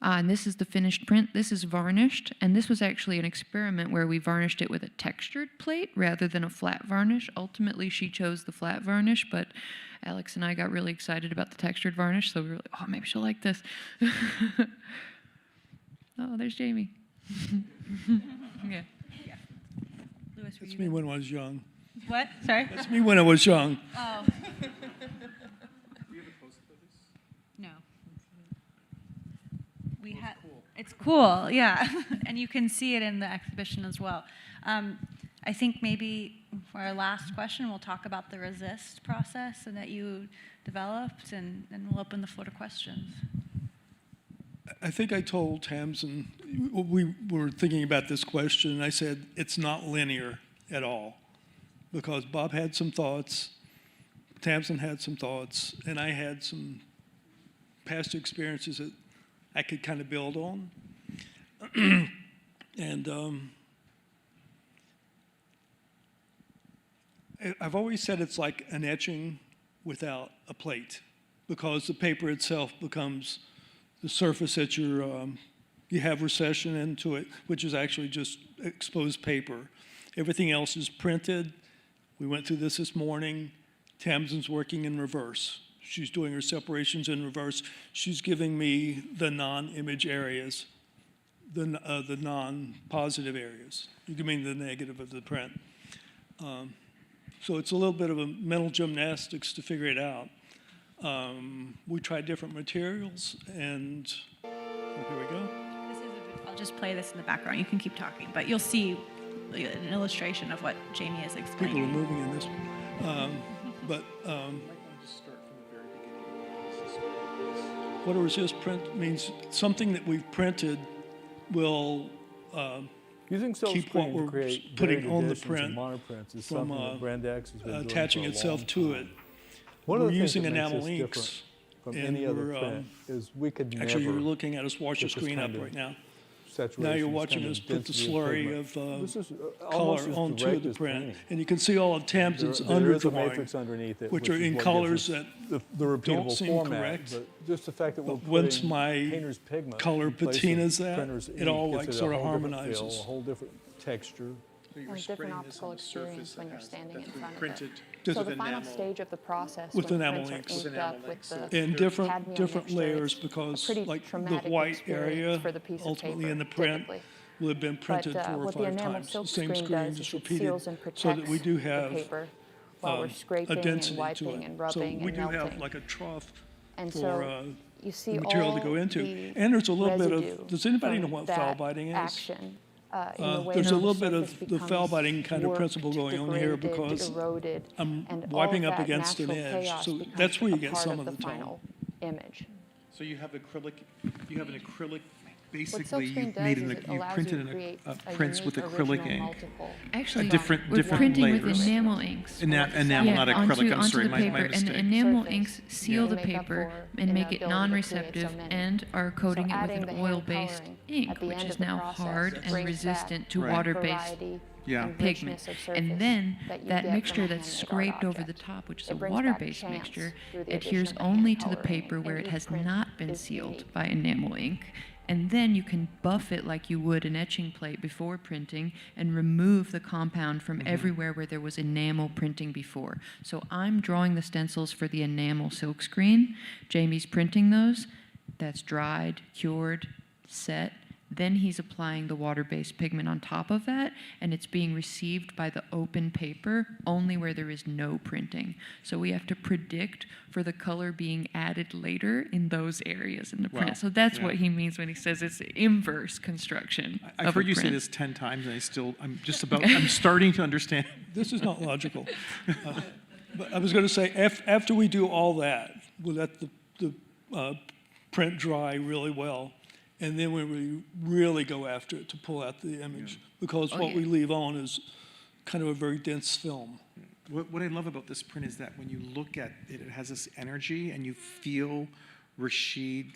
Speaker 6: And this is the finished print. This is varnished, and this was actually an experiment where we varnished it with a textured plate rather than a flat varnish. Ultimately, she chose the flat varnish, but Alex and I got really excited about the textured varnish, so we were like, oh, maybe she'll like this. Oh, there's Jamie. Yeah.
Speaker 2: Louis,
Speaker 5: That's me when I was young.
Speaker 2: What? Sorry?
Speaker 5: That's me when I was young.
Speaker 2: Oh. No. We had. It's cool, yeah, and you can see it in the exhibition as well. I think maybe for our last question, we'll talk about the resist process and that you developed, and then we'll open the floor to questions.
Speaker 5: I think I told Tamsin, we were thinking about this question, and I said it's not linear at all, because Bob had some thoughts, Tamsin had some thoughts, and I had some past experiences that I could kind of build on. And I've always said it's like an etching without a plate, because the paper itself becomes the surface that you have recession into it, which is actually just exposed paper. Everything else is printed. We went through this morning. Tamsin's working in reverse. She's doing her separations in reverse. She's giving me the non-image areas, the non-positive areas. You can mean the negative of the print. So it's a little bit of a mental gymnastics to figure it out. We tried different materials, and here we go.
Speaker 2: I'll just play this in the background. You can keep talking, but you'll see an illustration of what Jamie is explaining.
Speaker 5: People are moving in this one. What a resist print means something that we've printed will
Speaker 7: Using silk
Speaker 5: keep what
Speaker 7: screen
Speaker 5: we're
Speaker 7: to create
Speaker 5: putting
Speaker 7: varied
Speaker 5: on the
Speaker 7: editions
Speaker 5: print
Speaker 7: and monoprints is
Speaker 5: from
Speaker 7: something that Brand X has been doing
Speaker 5: attaching
Speaker 7: for a
Speaker 5: itself
Speaker 7: long
Speaker 5: to
Speaker 7: time.
Speaker 5: it.
Speaker 7: One of
Speaker 5: We're
Speaker 7: the things
Speaker 5: using
Speaker 7: that makes
Speaker 5: enamel
Speaker 7: us
Speaker 5: inks,
Speaker 7: different from
Speaker 5: and
Speaker 7: any other
Speaker 5: we're,
Speaker 7: print is we could
Speaker 5: Actually,
Speaker 7: never
Speaker 5: you're looking at us wash the
Speaker 7: get this
Speaker 5: screen up
Speaker 7: kind of
Speaker 5: right now.
Speaker 7: saturation.
Speaker 5: Now you're watching us put the slurry of color onto the print.
Speaker 7: Painting.
Speaker 5: And you can see all the tabs it's
Speaker 7: There is a
Speaker 5: underdrawing,
Speaker 7: matrix underneath it,
Speaker 5: which are
Speaker 7: is
Speaker 5: in
Speaker 7: what
Speaker 5: colors
Speaker 7: gives us
Speaker 5: that
Speaker 7: the repeatable
Speaker 5: don't seem
Speaker 7: format,
Speaker 5: correct.
Speaker 7: But just the fact that we're
Speaker 5: But once
Speaker 7: putting
Speaker 5: my
Speaker 7: painter's pigment
Speaker 5: color
Speaker 7: in place of
Speaker 5: patinas that,
Speaker 7: printer's
Speaker 5: it
Speaker 7: ink
Speaker 5: all,
Speaker 7: gives
Speaker 5: like,
Speaker 7: it a
Speaker 5: sort of
Speaker 7: whole different feel,
Speaker 5: harmonizes.
Speaker 7: a whole different texture.
Speaker 3: So you're
Speaker 8: And
Speaker 3: spraying
Speaker 8: different
Speaker 3: this
Speaker 8: optical
Speaker 3: on a surface
Speaker 8: experience when
Speaker 3: that
Speaker 8: you're
Speaker 3: has-
Speaker 8: standing
Speaker 3: that's
Speaker 8: in
Speaker 3: been
Speaker 8: front of
Speaker 3: printed
Speaker 8: it.
Speaker 5: Just
Speaker 8: So
Speaker 5: with
Speaker 8: the final
Speaker 3: enamel.
Speaker 8: stage of the process
Speaker 5: With
Speaker 8: when
Speaker 5: enamel
Speaker 8: prints
Speaker 5: inks.
Speaker 8: are
Speaker 3: With
Speaker 8: inked
Speaker 3: enamel
Speaker 8: up with
Speaker 3: inks, so
Speaker 8: the
Speaker 5: And
Speaker 8: cadmium
Speaker 5: different
Speaker 8: mixture,
Speaker 5: layers,
Speaker 8: it's
Speaker 5: because
Speaker 8: a pretty
Speaker 5: like the
Speaker 8: traumatic
Speaker 5: white
Speaker 8: experience
Speaker 5: area
Speaker 8: for the piece of
Speaker 5: ultimately
Speaker 8: paper,
Speaker 5: in the print
Speaker 8: typically.
Speaker 5: will have been printed
Speaker 8: But
Speaker 5: 4 or
Speaker 8: what the
Speaker 5: 5
Speaker 8: enamel
Speaker 5: times. The
Speaker 8: silk
Speaker 5: same
Speaker 8: screen
Speaker 5: screen
Speaker 8: does
Speaker 5: just
Speaker 8: is it
Speaker 5: repeated
Speaker 8: seals and protects
Speaker 5: so that we do
Speaker 8: the
Speaker 5: have
Speaker 8: paper while we're
Speaker 5: a
Speaker 8: scraping and
Speaker 5: density to
Speaker 8: wiping
Speaker 5: it.
Speaker 8: and
Speaker 5: So
Speaker 8: rubbing
Speaker 5: we
Speaker 8: and
Speaker 5: do have
Speaker 8: melting.
Speaker 5: like a trough
Speaker 8: And
Speaker 5: for
Speaker 8: so you see
Speaker 5: the material
Speaker 8: all
Speaker 5: to go into.
Speaker 8: the
Speaker 5: And there's a little bit
Speaker 8: residue
Speaker 5: of, does anybody know
Speaker 8: from
Speaker 5: what
Speaker 8: that
Speaker 5: foul biting is?
Speaker 8: action, in the way
Speaker 5: There's
Speaker 8: that
Speaker 5: a
Speaker 8: the
Speaker 5: little bit
Speaker 8: surface
Speaker 5: of the foul
Speaker 8: becomes
Speaker 5: biting kind of
Speaker 8: warped,
Speaker 5: principle going on here
Speaker 8: degraded,
Speaker 5: because
Speaker 8: eroded,
Speaker 5: I'm
Speaker 8: and
Speaker 5: wiping
Speaker 8: all
Speaker 5: up
Speaker 8: that
Speaker 5: against an
Speaker 8: natural
Speaker 5: edge.
Speaker 8: chaos
Speaker 5: So
Speaker 8: becomes
Speaker 5: that's where you
Speaker 8: a
Speaker 5: get
Speaker 8: part
Speaker 5: some of
Speaker 8: the
Speaker 5: the tone.
Speaker 8: final image.
Speaker 3: So you have an acrylic,
Speaker 8: What
Speaker 3: basically
Speaker 8: silkscreen
Speaker 3: you've
Speaker 8: does
Speaker 3: made
Speaker 8: is
Speaker 3: an,
Speaker 8: it
Speaker 3: you
Speaker 8: allows
Speaker 3: printed
Speaker 8: you to create
Speaker 3: prints with
Speaker 8: unique
Speaker 3: acrylic
Speaker 8: original
Speaker 3: ink.
Speaker 8: multiple.
Speaker 6: Actually,
Speaker 3: different
Speaker 6: we're printing with
Speaker 3: layers.
Speaker 6: enamel inks.
Speaker 3: Enamel, not acrylic, I'm
Speaker 6: onto
Speaker 3: sorry,
Speaker 6: the
Speaker 3: my
Speaker 6: paper, and
Speaker 3: mistake.
Speaker 6: the enamel
Speaker 8: Surface.
Speaker 6: inks seal
Speaker 8: They
Speaker 6: the
Speaker 8: make up
Speaker 6: paper
Speaker 8: for
Speaker 6: and
Speaker 8: in
Speaker 6: make
Speaker 8: the
Speaker 6: it
Speaker 8: ability to create
Speaker 6: non-receptive
Speaker 8: so many.
Speaker 6: and are coating
Speaker 8: So
Speaker 6: it with
Speaker 8: adding
Speaker 6: an
Speaker 8: the hand
Speaker 6: oil-based
Speaker 8: coloring
Speaker 6: ink,
Speaker 8: at the
Speaker 6: which
Speaker 8: end
Speaker 6: is
Speaker 8: of the
Speaker 6: now
Speaker 8: process
Speaker 6: hard and
Speaker 8: brings
Speaker 6: resistant
Speaker 8: back
Speaker 6: to
Speaker 3: Right.
Speaker 6: water-based
Speaker 8: variety
Speaker 3: Yeah.
Speaker 8: and
Speaker 6: pigment.
Speaker 8: richness of surface
Speaker 6: And then
Speaker 8: that you
Speaker 6: that
Speaker 8: get from
Speaker 6: mixture
Speaker 8: a
Speaker 6: that's
Speaker 8: handmade
Speaker 6: scraped
Speaker 8: art
Speaker 6: over the
Speaker 8: object.
Speaker 6: top, which is
Speaker 8: It
Speaker 6: a
Speaker 8: brings back
Speaker 6: water-based
Speaker 8: chance
Speaker 6: mixture,
Speaker 8: through the
Speaker 6: adheres
Speaker 8: addition of the
Speaker 6: only
Speaker 8: hand
Speaker 6: to the
Speaker 8: coloring,
Speaker 6: paper where
Speaker 8: and
Speaker 6: it
Speaker 8: each
Speaker 6: has
Speaker 8: print
Speaker 6: not been
Speaker 8: is
Speaker 6: sealed
Speaker 8: unique.
Speaker 6: by enamel ink. And then you can buff it like you would an etching plate before printing and remove the compound from everywhere where there was enamel printing before. So I'm drawing the stencils for the enamel silkscreen. Jamie's printing those. That's dried, cured, set. Then he's applying the water-based pigment on top of that, and it's being received by the open paper only where there is no printing. So we have to predict for the color being added later in those areas in the print.
Speaker 3: Wow.
Speaker 6: So that's
Speaker 3: Yeah.
Speaker 6: what he means when he says it's inverse construction
Speaker 3: I've
Speaker 6: of
Speaker 3: heard
Speaker 6: a
Speaker 3: you say
Speaker 6: print.
Speaker 3: this 10 times, and I'm starting to understand.
Speaker 5: This is not logical. But I was going to say, after we do all that, we'll let the print dry really well, and then we really go after it to pull out the image, because what we leave on is kind of a very dense film.
Speaker 3: What I love about this print is that when you look at it, it has this energy, and you feel Rashid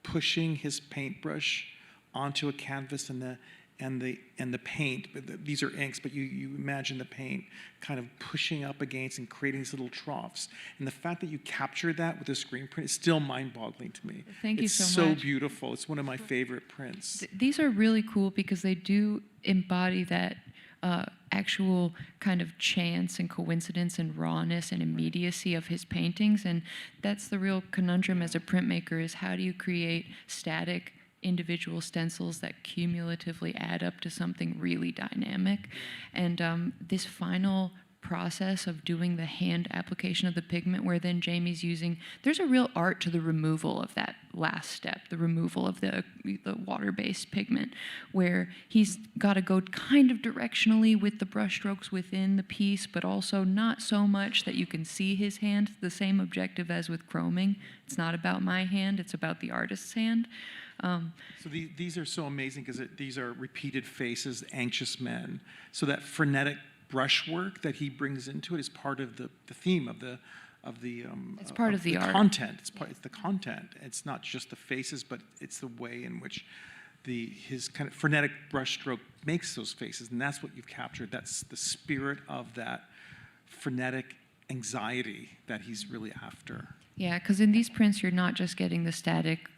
Speaker 3: pushing his paintbrush onto a canvas, and the paint. These are inks, but you imagine the paint kind of pushing up against and creating these little troughs. And the fact that you captured that with a screen print is still mind-boggling to me.
Speaker 6: Thank you
Speaker 3: it's
Speaker 6: so much.
Speaker 3: so beautiful. It's one of my favorite prints.
Speaker 6: These are really cool because they do embody that actual kind of chance and coincidence and rawness and immediacy of his paintings. And that's the real conundrum as a printmaker, is how do you create static individual stencils that cumulatively add up to something really dynamic. And this final process of doing the hand application of the pigment, where then Jamie's using, there's a real art to the removal of that last step, the removal of the water-based pigment, where he's got to go kind of directionally with the brush strokes within the piece, but also not so much that you can see his hand, the same objective as with chroming. It's not about my hand, it's about the artist's hand.
Speaker 3: So these are so amazing because these are repeated faces, anxious men. So that frenetic brushwork that he brings into it is part of the theme of the
Speaker 6: It's part of the art.
Speaker 3: content. It's the content. It's not just the faces, but it's the way in which his kind of frenetic brushstroke makes those faces, and that's what you've captured. That's the spirit of that frenetic anxiety that he's really after.
Speaker 6: Yeah, because in these prints, you're not just getting the static,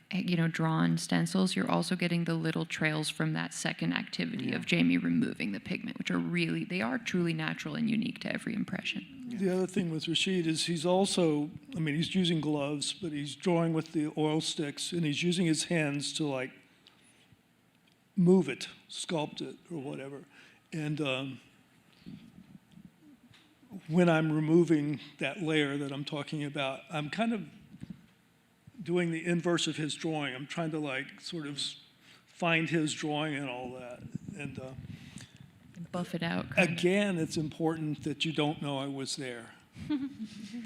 Speaker 6: drawn stencils, you're also getting the little trails from that second activity of Jamie removing the pigment, which they are truly natural and unique to every impression.
Speaker 5: The other thing with Rashid is he's also, he's using gloves, but he's drawing with the oil sticks, and he's using his hands to move it, sculpt it, or whatever. And when I'm removing that layer that I'm talking about, I'm kind of doing the inverse of his drawing. I'm trying to sort of find his drawing and all that. And
Speaker 6: Buff it out.
Speaker 5: again, it's important that you don't know I was there.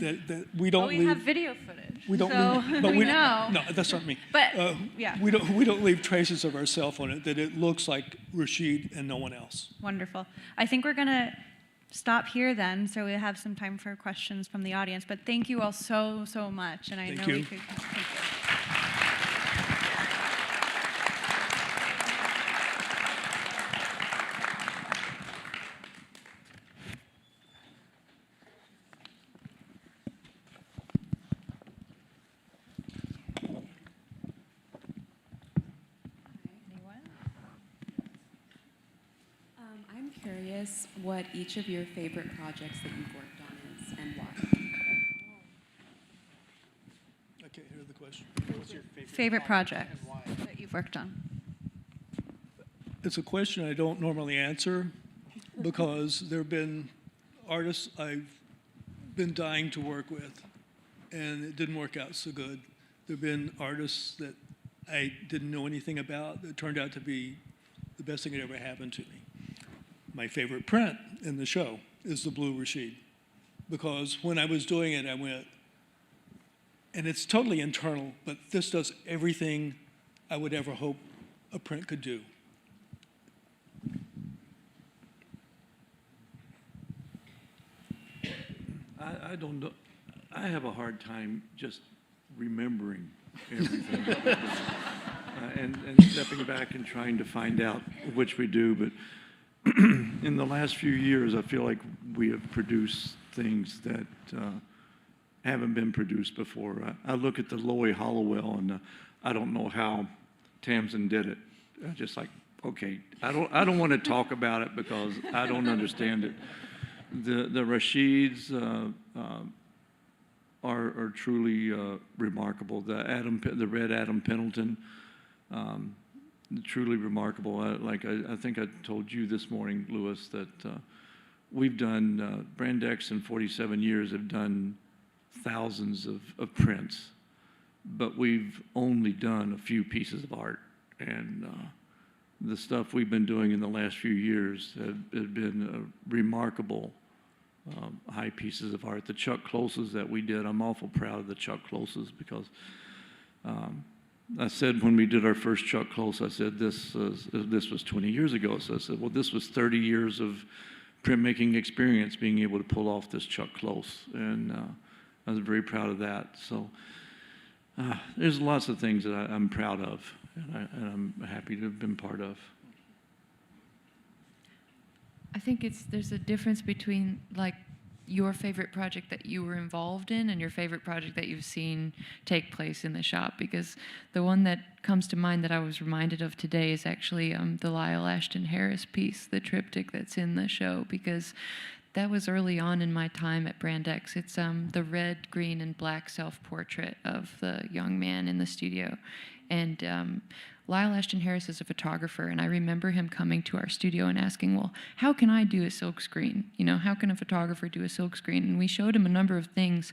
Speaker 5: that we don't
Speaker 2: We
Speaker 5: leave.
Speaker 2: have video footage.
Speaker 5: We don't
Speaker 2: so
Speaker 5: leave, but
Speaker 2: we know.
Speaker 5: No, that's not me.
Speaker 2: But, yeah.
Speaker 5: We don't leave traces of ourselves on it. That it looks like Rashid and no one else.
Speaker 2: Wonderful. I think we're going to stop here then, so we have some time for questions from the audience. But thank you all so, so much. And I
Speaker 5: Thank
Speaker 2: know
Speaker 5: you.
Speaker 2: we could. Thank you.
Speaker 9: curious what each of your favorite projects that you've worked on is and why.
Speaker 5: I can't hear the question.
Speaker 3: What's your
Speaker 2: Favorite project that you've worked on?
Speaker 5: It's a question I don't normally answer because there have been artists I've been dying to work with, and it didn't work out so good. There have been artists that I didn't know anything about that turned out to be the best thing that ever happened to me. My favorite print in the show is the Blue Rashid, because when I was doing it, I went, and it's totally internal, but this does everything I would ever hope a print could do.
Speaker 4: I don't know. I have a hard time just remembering everything. And stepping back and trying to find out which we do. But in the last few years, I feel like we have produced things that haven't been produced before. I look at the Lowy Hollowell, and I don't know how Tamsin did it. Just like, okay, I don't want to talk about it because I don't understand it. The Rashids are truly remarkable. The red Adam Pendleton, truly remarkable. I think I told you this morning, Louis, that we've done, Brand X in 47 years have done thousands of prints, but we've only done a few pieces of art. And the stuff we've been doing in the last few years have been remarkable high pieces of art. The Chuck Closes that we did, I'm awful proud of the Chuck Closes because I said when we did our first Chuck Close, I said this was 20 years ago. So I said, well, this was 30 years of printmaking experience being able to pull off this Chuck Close. And I was very proud of that. So there's lots of things that I'm proud of and I'm happy to have been part of.
Speaker 6: I think there's a difference between like your favorite project that you were involved in and your favorite project that you've seen take place in the shop, because the one that comes to mind that I was reminded of today is actually the Lyle Ashton Harris piece, the triptych that's in the show, because that was early on in my time at Brand X. It's the red, green, and black self-portrait of the young man in the studio. And Lyle Ashton Harris is a photographer, and I remember him coming to our studio and asking, well, how can I do a silk screen? You know, how can a photographer do a silk screen? And we showed him a number of things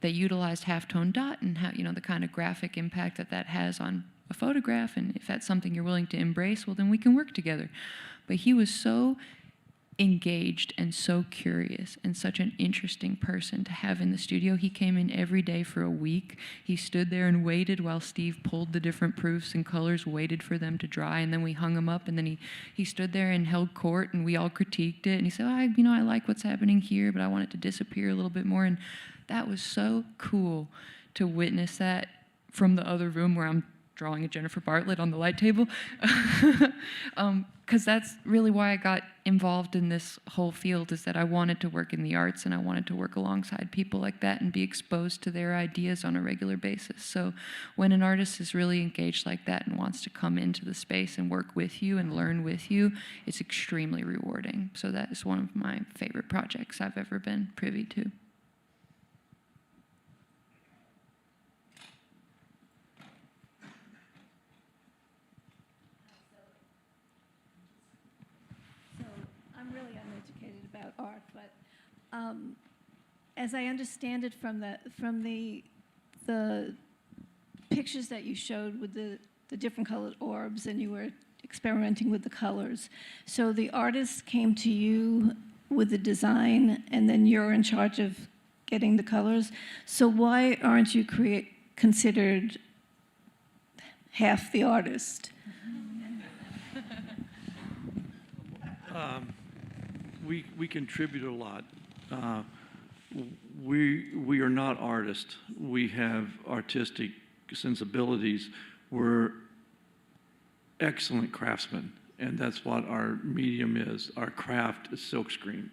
Speaker 6: that utilized halftone dot and how, you know, the kind of graphic impact that has on a photograph. And if that's something you're willing to embrace, well, then we can work together. But he was so engaged and so curious and such an interesting person to have in the studio. He came in every day for a week. He stood there and waited while Steve pulled the different proofs and colors, waited for them to dry, and then we hung them up, and then he stood there and held court, and we all critiqued it, and he said, I like what's happening here, but I want it to disappear a little bit more. And that was so cool to witness that from the other room where I'm drawing a Jennifer Bartlett on the light table, because that's really why I got involved in this whole field, is that I wanted to work in the arts and I wanted to work alongside people like that and be exposed to their ideas on a regular basis. So when an artist is really engaged like that and wants to come into the space and work with you and learn with you, it's extremely rewarding. So that is one of my favorite projects I've ever been privy to.
Speaker 10: Art, but as I understand it from the pictures that you showed with the different colored orbs, and you were experimenting with the colors, so the artist came to you with the design, and then you're in charge of getting the colors. So why aren't you considered half the artist?
Speaker 4: We contribute a lot. We are not artists. We have artistic sensibilities. We're excellent craftsmen, and that's what our medium is. Our craft is silkscreen.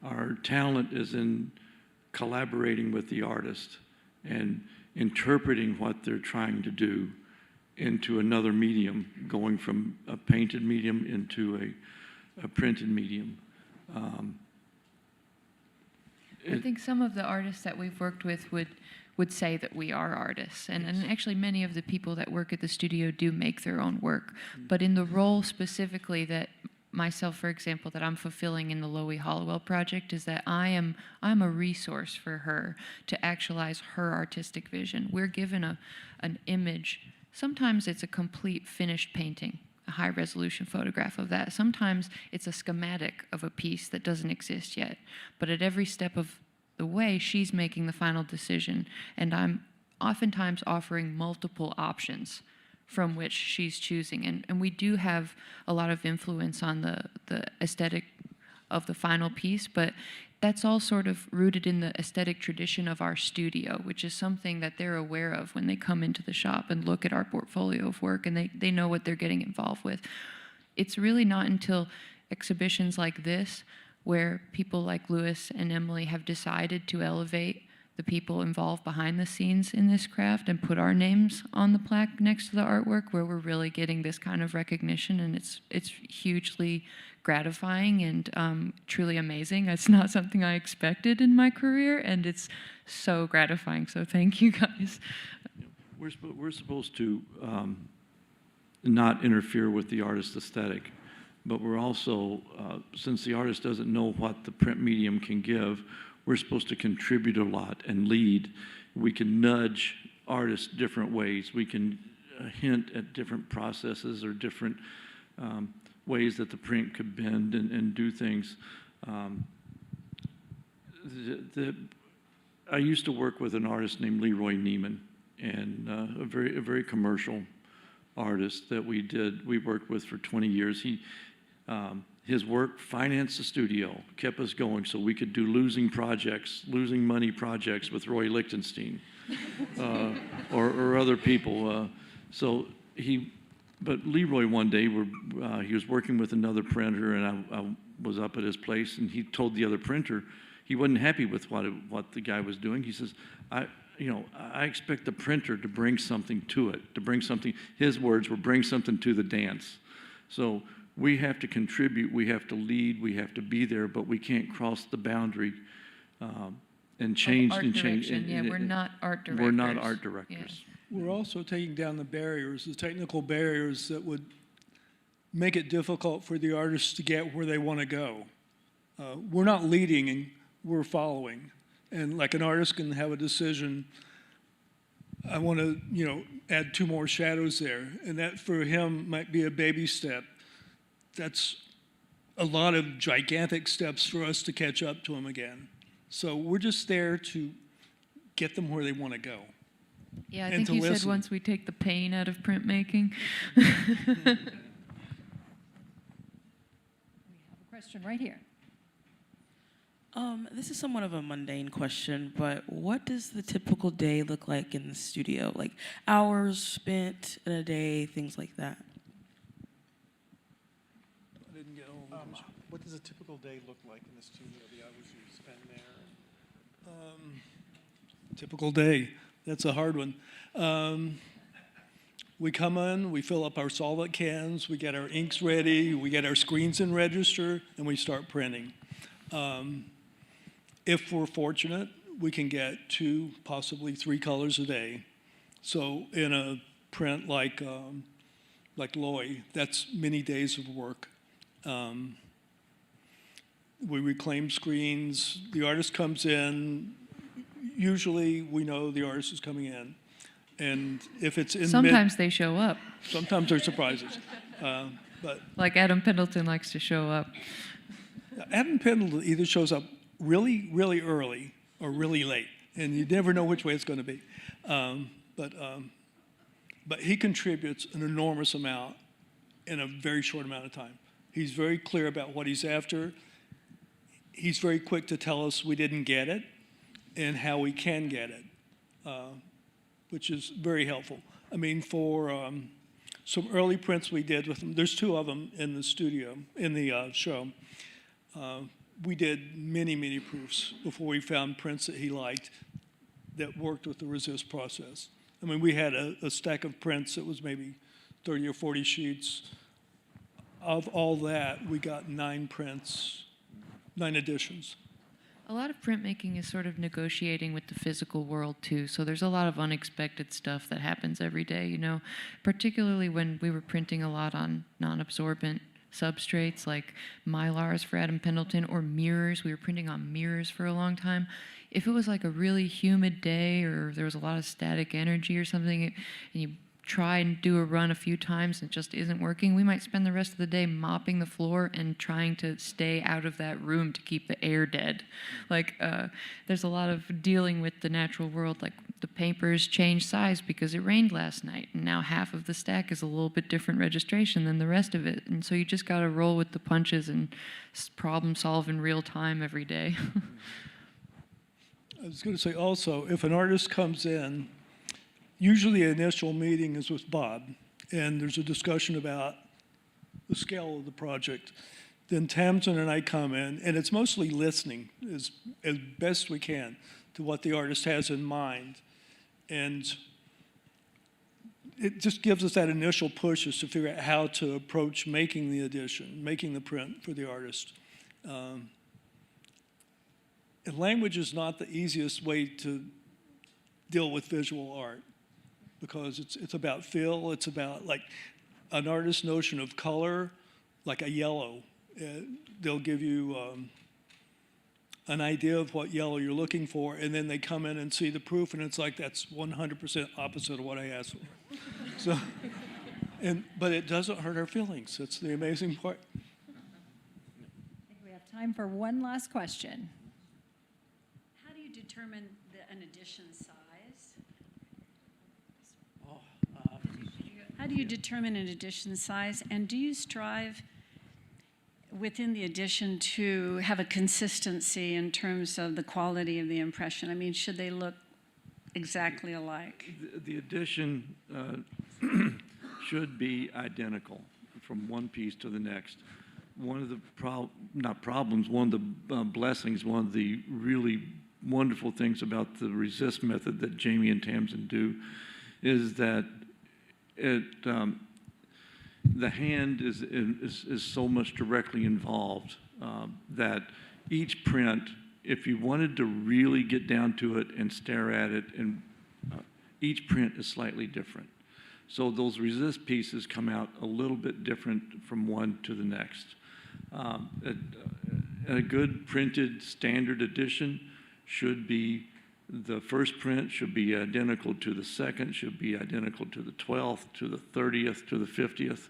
Speaker 4: Our talent is in collaborating with the artist and interpreting what they're trying to do into another medium, going from a painted medium into a printed medium.
Speaker 6: I think some of the artists that we've worked with would say that we are artists. And actually many of the people that work at the studio do make their own work. But in the role specifically that myself, for example, that I'm fulfilling in the Loie Hollowell project is that I'm a resource for her to actualize her artistic vision. We're given an image. Sometimes it's a complete finished painting, a high-resolution photograph of that. Sometimes it's a schematic of a piece that doesn't exist yet. But at every step of the way, she's making the final decision, and I'm oftentimes offering multiple options from which she's choosing. And we do have a lot of influence on the aesthetic of the final piece, but that's all sort of rooted in the aesthetic tradition of our studio, which is something that they're aware of when they come into the shop and look at our portfolio of work, and they know what they're getting involved with. It's really not until exhibitions like this where people like Louis and Emily have decided to elevate the people involved behind the scenes in this craft and put our names on the plaque next to the artwork, where we're really getting this kind of recognition, and it's hugely gratifying and truly amazing. It's not something I expected in my career, and it's so gratifying. So thank you guys.
Speaker 4: We're supposed to not interfere with the artist's aesthetic, but we're also, since the artist doesn't know what the print medium can give, we're supposed to contribute a lot and lead. We can nudge artists different ways. We can hint at different processes or different ways that the print could bend and do things. I used to work with an artist named Leroy Neiman, and a very commercial artist that we worked with for 20 years. His work financed the studio, kept us going so we could do losing money projects with Roy Lichtenstein or other people. But Leroy one day, he was working with another printer, and I was up at his place, and he told the other printer he wasn't happy with what the guy was doing. He says, I expect the printer to bring something to it, to bring something, his words were, bring something to the dance. So we have to contribute, we have to lead, we have to be there, but we can't cross the boundary and change
Speaker 6: art
Speaker 4: and change.
Speaker 6: direction. Yeah, we're not art directors.
Speaker 4: We're not art directors.
Speaker 5: We're also taking down the barriers, the technical barriers that would make it difficult for the artists to get where they want to go. We're not leading, and we're following. And like an artist can have a decision, I want to, add 2 more shadows there. And that for him might be a baby step. That's a lot of gigantic steps for us to catch up to him again. So we're just there to get them where they want to go.
Speaker 6: Yeah, I
Speaker 5: and
Speaker 6: think
Speaker 5: to
Speaker 6: you
Speaker 5: listen.
Speaker 6: said once we take the pain out of printmaking.
Speaker 11: We have a question right here.
Speaker 12: This is somewhat of a mundane question, but what does the typical day look like in the studio? Like hours spent in a day, things like that.
Speaker 5: I didn't get all of them.
Speaker 3: What does a typical day look like in the studio, the hours you spend there?
Speaker 5: Typical day. That's a hard one. We come in, we fill up our solvent cans, we get our inks ready, we get our screens in register, and we start printing. If we're fortunate, we can get 2, possibly 3 colors a day. So in a print like Loy, that's many days of work. We reclaim screens. The artist comes in. Usually, we know the artist is coming in, and if it's in
Speaker 6: Sometimes they show up.
Speaker 5: sometimes there's surprises. But
Speaker 6: Like Adam Pendleton likes to show up.
Speaker 5: Adam Pendleton either shows up really, really early or really late, and you never know which way it's going to be. But he contributes an enormous amount in a very short amount of time. He's very clear about what he's after. He's very quick to tell us we didn't get it and how we can get it, which is very helpful. I mean, for some early prints we did with him, there's 2 of them in the studio, in the show. We did many proofs before we found prints that he liked that worked with the resist process. I mean, we had a stack of prints that was maybe 30 or 40 sheets. Of all that, we got 9 prints 9 editions.
Speaker 6: A lot of printmaking is sort of negotiating with the physical world too. So there's a lot of unexpected stuff that happens every day, you know, particularly when we were printing a lot on non-absorbent substrates like Mylars for Adam Pendleton or mirrors. We were printing on mirrors for a long time. If it was like a really humid day or there was a lot of static energy or something, and you try and do a run a few times and it just isn't working, we might spend the rest of the day mopping the floor and trying to stay out of that room to keep the air dead. Like, there's a lot of dealing with the natural world, like the papers change size because it rained last night, and now half of the stack is a little bit different registration than the rest of it. And so you just gotta roll with the punches and problem solve in real time every day.
Speaker 5: I was going to say also, if an artist comes in, usually the initial meeting is with Bob, and there's a discussion about the scale of the project. Then Tamsin and I come in, and it's mostly listening as best we can to what the artist has in mind. And it just gives us that initial push as to figure out how to approach making the edition, making the print for the artist. And language is not the easiest way to deal with visual art, because it's about feel, it's about like an artist's notion of color, like a yellow. They'll give you an idea of what yellow you're looking for, and then they come in and see the proof, and it's like that's 100% opposite of what I asked for. So, but it doesn't hurt our feelings. That's the amazing part.
Speaker 11: I think we have time for one last question.
Speaker 13: How do you determine an edition size? How do you determine an edition size, and do you strive within the edition to have a consistency in terms of the quality of the impression? I mean, should they look exactly alike?
Speaker 4: The edition should be identical from one piece to the next. One of the one of the blessings, one of the really wonderful things about the resist method that Jamie and Tamsin do is that the hand is so much directly involved that each print, if you wanted to really get down to it and stare at it, and each print is slightly different. So those resist pieces come out a little bit different from one to the next. A good printed standard edition should be, the first print should be identical to the second, should be identical to the 12th, to the 30th, to the 50th.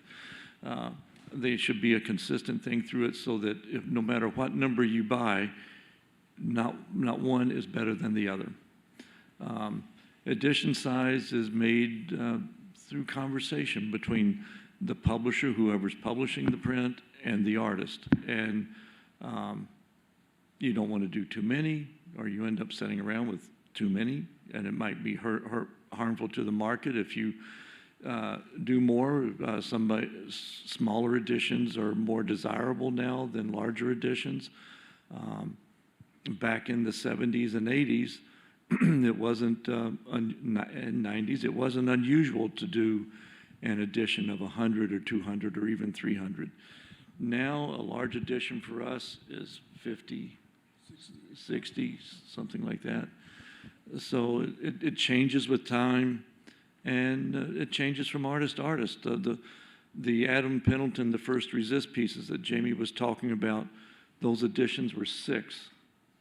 Speaker 4: They should be a consistent thing through it, so that if, no matter what number you buy, not one is better than the other. Edition size is made through conversation between the publisher, whoever's publishing the print, and the artist. And you don't want to do too many, or you end up sitting around with too many, and it might be harmful to the market if you do more. Smaller editions are more desirable now than larger editions. Back in the 70s and 80s, it wasn't, and 90s, it wasn't unusual to do an edition of 100 or 200 or even 300. Now, a large edition for us is 50, 60, something like that. So it changes with time, and it changes from artist to artist. The Adam Pendleton, the first resist pieces that Jamie was talking about, those editions were 6,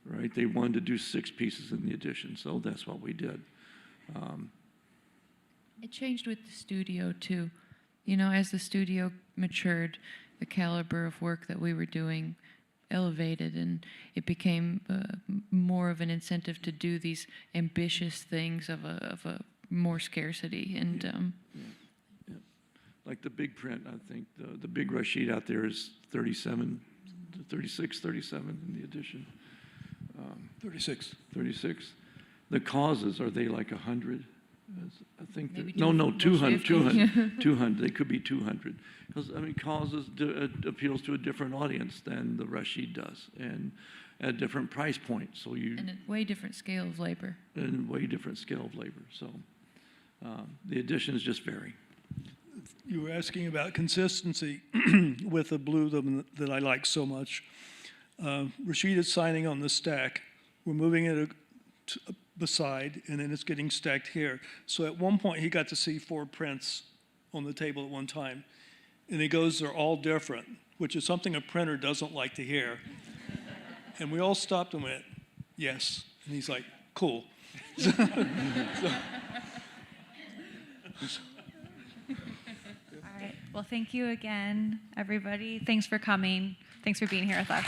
Speaker 4: right? They wanted to do 6 pieces in the edition, so that's what we did.
Speaker 6: It changed with the studio too. You know, as the studio matured, the caliber of work that we were doing elevated, and it became more of an incentive to do these ambitious things of a more scarcity. And
Speaker 4: like the big print, I think the big Rashid out there is 37, 36, 37 in the edition.
Speaker 5: 36.
Speaker 4: 36. The causes, are they like 100? I think
Speaker 6: Maybe
Speaker 4: no, 200,
Speaker 6: 250.
Speaker 4: 200. They could be 200. Because, I mean, causes appeals to a different audience than the Rashid does, and at a different price point. So
Speaker 6: and a way different scale of labor.
Speaker 4: And way different scale of labor. So the editions just vary.
Speaker 5: You were asking about consistency with the blue that I like so much. Rashid is signing on the stack. We're moving it beside, and then it's getting stacked here. So at one point, he got to see 4 prints on the table at one time. And he goes, they're all different, which is something a printer doesn't like to hear. And we all stopped and went, yes. And he's like, cool.
Speaker 2: All right. Well, thank you again, everybody. Thanks for coming. Thanks for being here with us.